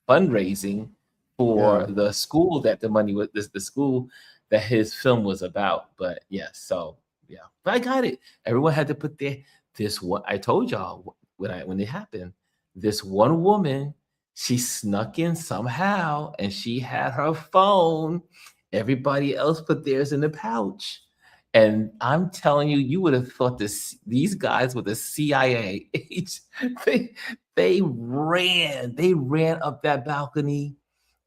fundraising for Yeah. the school that the money was the school that his film was about. But yes, so yeah, but I got it. Everyone had to put their this what I told y'all when it happened. This one woman, she snuck in somehow and she had her phone. Everybody else put theirs in the pouch. And I'm telling you, you would have thought these guys with the CIA age, they they ran up that balcony,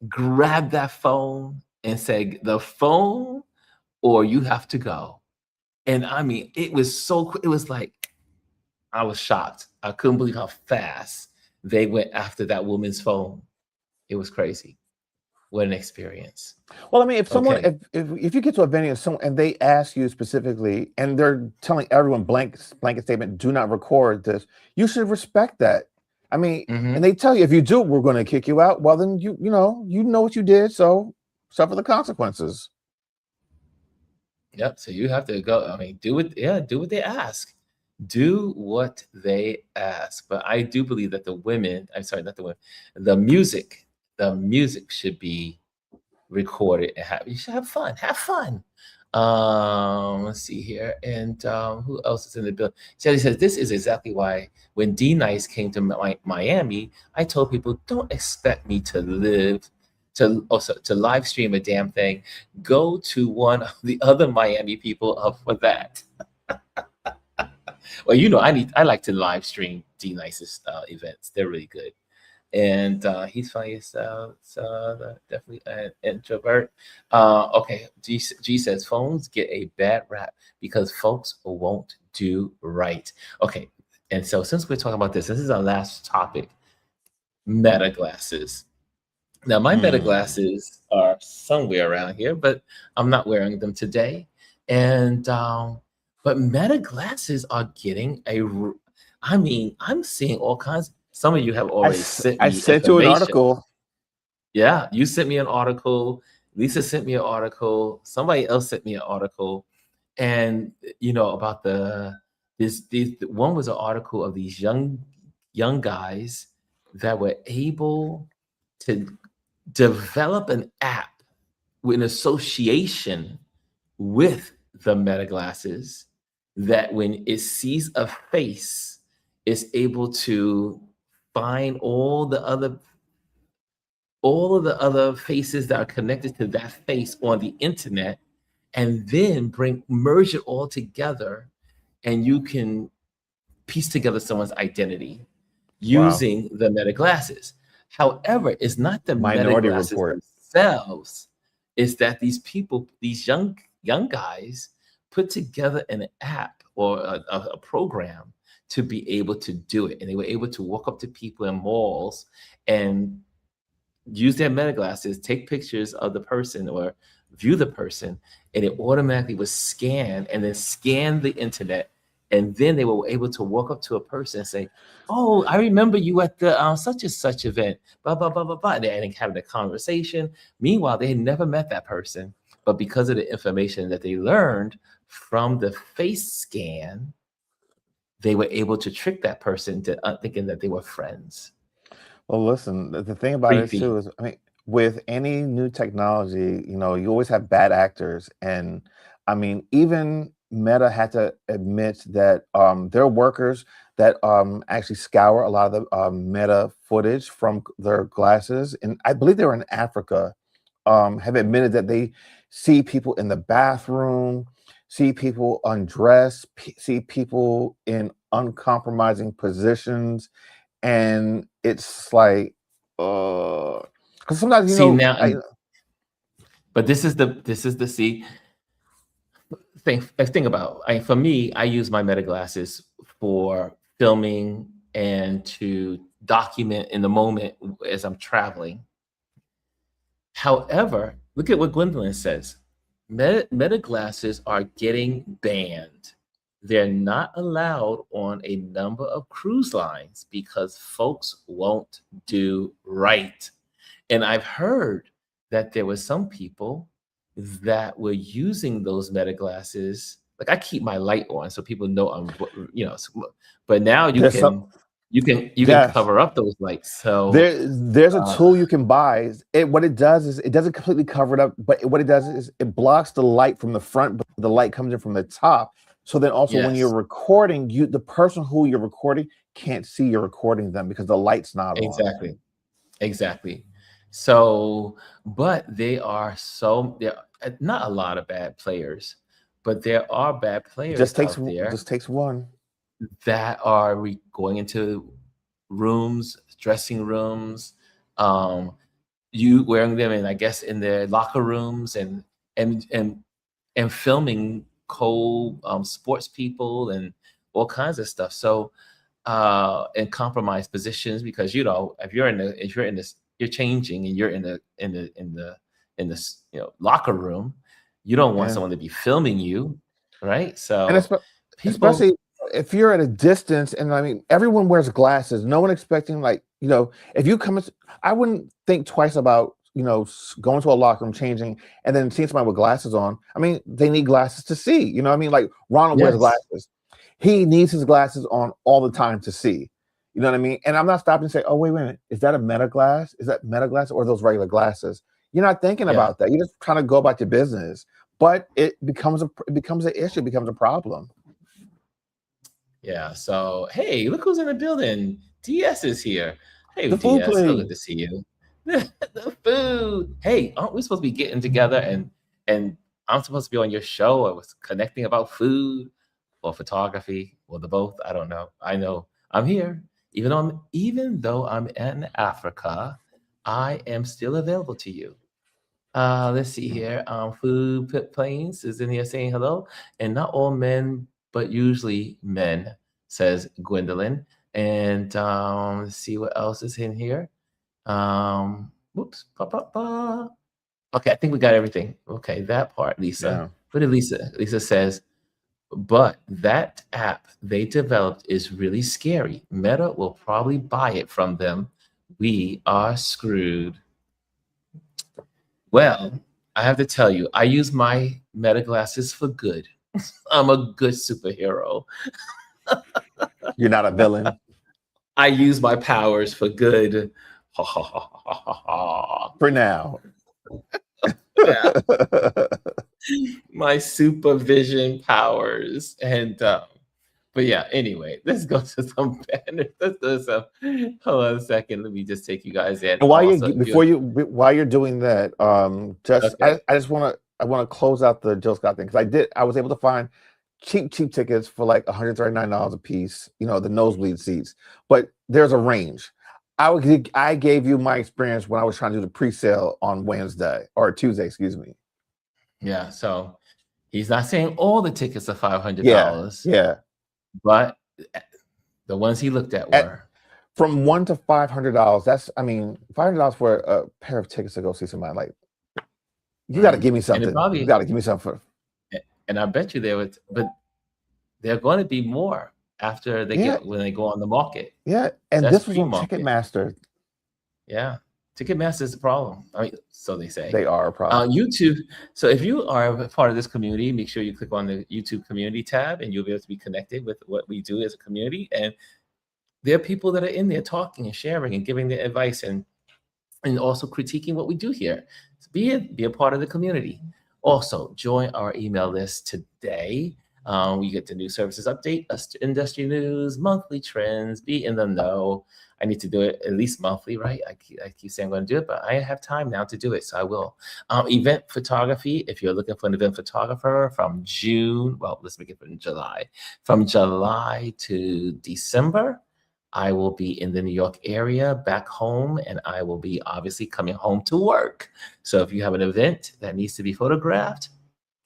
grabbed that phone, and said, "The phone, or you have to go." And I mean, it was so quick. It was like I was shocked. I couldn't believe how fast they went after that woman's phone. It was crazy. What an experience. Well, I mean, if someone, Okay. if you get to a venue and someone and they ask you specifically, and they're telling everyone blanket statement, do not record this, you should respect that. I mean, and Hmm. they tell you if you do, we're going to kick you out. Well, then you know what you did, so suffer the consequences. Yep. So you have to go. I mean, do it. Yeah, do what they ask. Do what they ask. But I do believe that the women, I'm sorry, not the women, the music should be recorded and you should have fun. Have fun. Let's see here. And who else is in the bill? Shelly says, this is exactly why when D Nice came to Miami, I told people, don't expect me to live stream a damn thing. Go to one of the other Miami people up for that. Well, I like to live stream D Nice's events. They're really good. And he's funny as definitely an introvert. Okay, G says phones get a bad rap because folks won't do right. Okay, and so since we're talking about this is our last topic: meta glasses. Now, my meta Hmm. glasses are somewhere around here, but I'm not wearing them today. And but meta glasses are getting I mean, I'm seeing all kinds. Some of you have already sent I me sent you an information. article. Yeah, you sent me an article. Lisa sent me an article. Somebody else sent me an article, and about this one was an article of these young guys that were able to develop an app in association with the meta glasses that when it sees a face, it's able to find all of the other faces that are connected to that face on the internet and then merge it all together, and you can piece together someone's identity Wow. using the meta glasses. However, it's not the meta Minority glasses Report. themselves, it's that these people, these young guys, put together an app or a program to be able to do it. And they were able to walk up to people in malls and use their meta glasses, take pictures of the person or view the person, and it automatically was scan and then scan the internet. And then they were able to walk up to a person and say, "Oh, I remember you at the such and such event." Blah blah blah blah blah. And having a conversation. Meanwhile, they had never met that person, but because of the information that they learned from the face scan, they were able to trick that person to thinking that they were friends. Well, listen, the thing about it Creepy. too is, I mean, with any new technology, you always have bad actors. And I mean, even Meta had to admit that their workers that actually scour a lot of the Meta footage from their glasses, and I believe they were in Africa, have admitted that they see people in the bathroom, see people undressed, see people in uncompromising positions, and it's like, because sometimes, See now, I, but this is the see thing about. For me, I use my Meta glasses for filming and to document in the moment as I'm traveling. However, look at what Gwendolyn says. Meta glasses are getting banned. They're not allowed on a number of cruise lines because folks won't do right. And I've heard that there were some people that were using those Meta glasses. Like I keep my light on so people know but now you there's some, can you can yes. cover up those lights. So There's a uh, tool you can buy. What it does is it doesn't completely cover it up, but what it does is it blocks the light from the front, but the light comes in from the top. So then also when you're yes, recording, the person who you're recording can't see you're recording them because the light's not on. exactly. Exactly. So, but there are not a lot of bad players, but there are bad players out there Just takes one. that are going into rooms, dressing rooms, um, you wearing them in, I guess, in their locker rooms and and and filming sports people and all kinds of stuff. So in compromised positions because if you're in this you're changing and you're in the locker room, you don't want Yeah. someone to be filming you, right? And So people, especially if you're at a distance, and I mean, everyone wears glasses. No one expecting, like, if you come, I wouldn't think twice about, going to a locker room, changing, and then seeing somebody with glasses on. I mean, they need glasses to see. You know what I mean? Like Ronald wears yes, glasses. He needs his glasses on all the time to see. You know what I mean? And I'm not stopping to say, oh, wait a minute. Is that a Meta glass? Is that Meta glass or those regular glasses? You're not thinking yeah, about that. You're just trying to go about your business. But it becomes an issue, becomes a problem. yeah. So hey, look who's in the building. DS is here. Hey, The food DS, so good plate. to see you. The food. Hey, aren't we supposed to be getting together and I'm supposed to be on your show? I was connecting about food or photography or the both. I don't know. I know I'm here. Even though I'm in Africa, I am still available to you. Let's see here. Planes is in here saying hello, and not all men, but usually men, says Gwendolyn. And let's see what else is in here. Whoops. Ba, ba, ba. Okay, I think we got everything. Okay, that part, Lisa. Yeah. What did Lisa? Lisa says, but that app they developed is really scary. Meta will probably buy it from them. We are screwed. Well, I have to tell you, I use my Meta glasses for good. I'm a good superhero. You're not a villain. I use my powers for good. Ha, ha, ha, ha, ha, ha. For now. Yeah, my supervision powers. But yeah, anyway, let's go to some banners. Let's do some. Hold on a second. Let me just take you guys in. And Also, if you while you're doing that, just okay, I just want to close out the Jill Scott thing, because I was able to find cheap tickets for like $139 a piece, the nosebleed seats. But there's a range. I gave you my experience when I was trying to do the pre-sale on Wednesday or Tuesday, excuse me. yeah. So he's not saying all the tickets are Yeah, $500, yeah. but the ones he looked at At, were. from $1 to $500. $500 for a pair of tickets to go see somebody. Like, you got to give me And it something. You probably, got to give me something. and I bet you but they're going to be more after Yeah, when they go on the market. yeah. And That's this was on pre-market. Ticketmaster. Yeah, Ticketmaster is the problem. I mean, so they say. They are a problem. YouTube. So if you are a part of this community, make sure you click on the YouTube community tab, and you'll be able to be connected with what we do as a community. And there are people that are in there talking and sharing and giving their advice and also critiquing what we do here. So be a part of the community. Also, join our email list today. You get the new services update, industry news, monthly trends, be in the know. I need to do it at least monthly, right? I keep saying I'm going to do it, but I have time now to do it, so I will. Event photography, if you're looking for an event photographer from June, well, let's make it from July. From July to December, I will be in the New York area back home, and I will be obviously coming home to work. So if you have an event that needs to be photographed,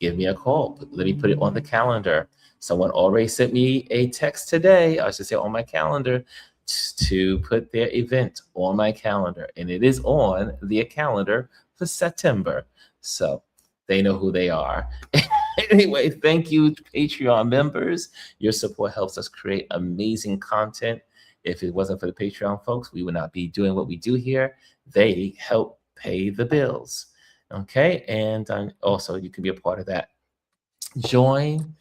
give me a call. Let me put it on the calendar. Someone already sent me a text today, I should say on my calendar, to put their event on my calendar. And it is on the calendar for September. So they know who they are. Anyway, thank you, Patreon members. Your support helps us create amazing content. If it wasn't for the Patreon folks, we would not be doing what we do here. They help pay the bills. Okay, and also you can be a part of that. Join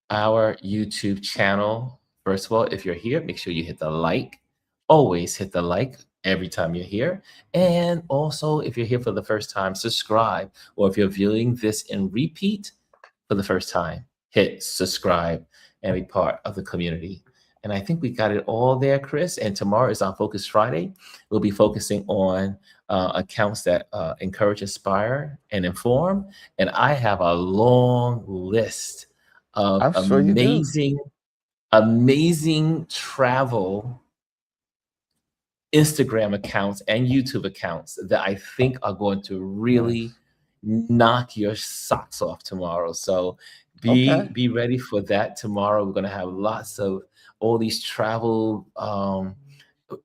our YouTube channel. First of all, if you're here, make sure you hit the like. Always hit the like every time you're here. And also, if you're here for the first time, subscribe. Or if you're viewing this in repeat for the first time, hit subscribe and be part of the community. And I think we got it all there, Chris. And tomorrow is on Focus Friday. We'll be focusing on accounts that encourage, inspire, and inform. And I have a long list of I'm sure you do. amazing travel Instagram accounts and YouTube accounts that I think are going to really knock your socks off tomorrow. So Okay. be ready for that tomorrow. We're going to have lots of all these travel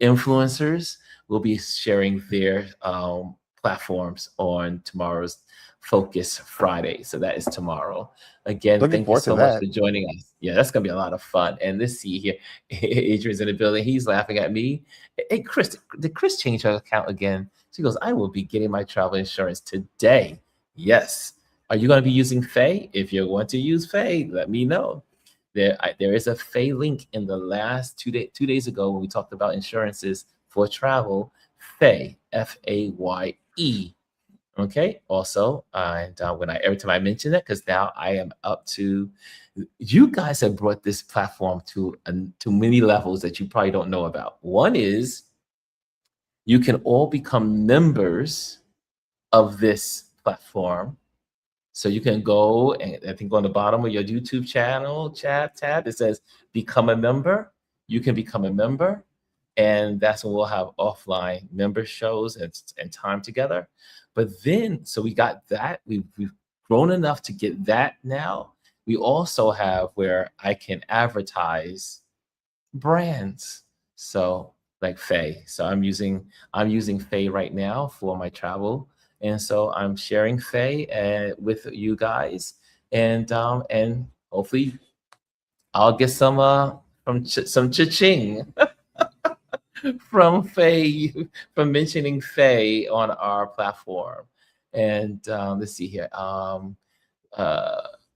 influencers will be sharing their platforms on tomorrow's Focus Friday. So that is tomorrow. Again, Looking thank you forward to so much that. for joining us. Yeah, that's gonna be a lot of fun. And let's see here. Adrian's in the building. He's laughing at me. Hey, Chris, did Chris change her account again? She goes, I will be getting my travel insurance today. Yes. Are you going to be using Faye? If you're going to use Faye, let me know. There is a Faye link in the last 2 days ago when we talked about insurances for travel. Faye, Faye. Okay. Also, and when every time I mention it, because now I am up to, you guys have brought this platform to many levels that you probably don't know about. One is you can all become members of this platform. So you can go and I think on the bottom of your YouTube channel chat tab, it says become a member. You can become a member. And that's when we'll have offline member shows and time together. But then, so we got that. We've grown enough to get that now. We also have where I can advertise brands. So like Faye. So I'm using Faye right now for my travel. And so I'm sharing Faye with you guys. And hopefully I'll get some some cha-ching from Faye, from mentioning Faye on our platform. And let's see here. Uh,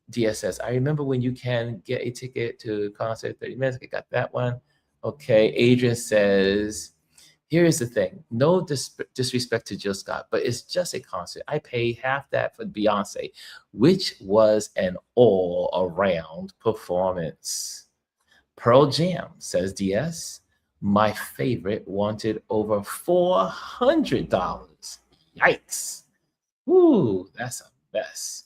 DS says, I remember when you can get a ticket to concert 30 minutes. I got that one. Okay. Adrian says, here is the thing. No disrespect to Jill Scott, but it's just a concert. I pay half that for Beyonce, which was an all-around performance. Pearl Jam, says DS. My favorite wanted over $400. Yikes. Ooh, that's a mess.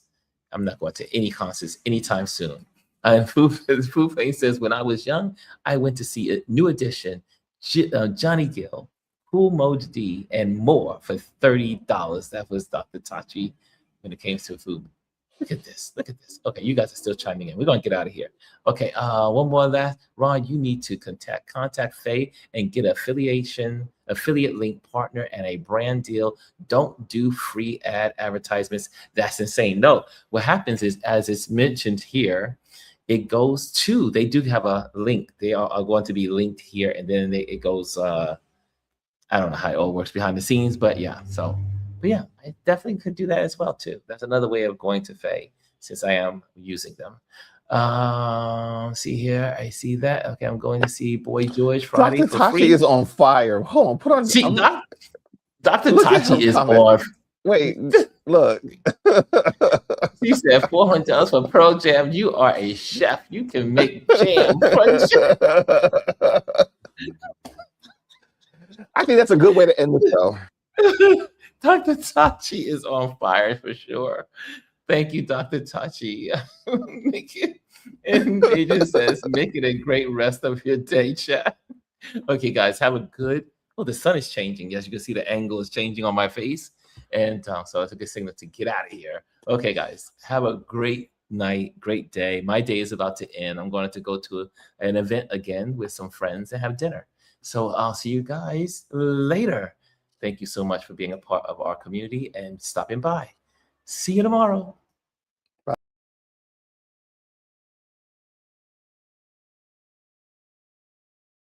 I'm not going to any concerts anytime soon. And Foo Flame says, when I was young, I went to see a New Edition, Johnny Gill, Cool Mode D, and more for $30. That was Dr. Tachi when it came to food. Look at this. Look at this. Okay, you guys are still chiming in. We're going to get out of here. Okay, one more last. Ron, you need to contact Faye and get affiliate link partner and a brand deal. Don't do free advertisements. That's insane. No, what happens is, as it's mentioned here, it goes to, they do have a link. They are going to be linked here, and then it goes, I don't know how it all works behind the scenes, but yeah, but yeah, I definitely could do that as well too. That's another way of going to Faye since I am using them. See here, I see that. Okay, I'm going to see Boy George Friday Dr. for Tachi free. is on fire. Hold on, put on. See, Dr. Look at him Tachi is coming. on. Wait, look. She said $400 for Pearl Jam. You are a chef. You can make jam for I think that's a good way to end the show. Dr. Tachi is on fire for sure. Thank you, Dr. Tachi. And Agent says, make it a great rest of your day, chat. Okay, guys, have a good. Oh, the sun is changing. Yes, you can see the angle is changing on my face. And so it's a good signal to get out of here. Okay, guys, have a great night, great day. My day is about to end. I'm going to go to an event again with some friends and have dinner. So I'll see you guys later. Thank you so much for being a part of our community and stopping by. See you tomorrow.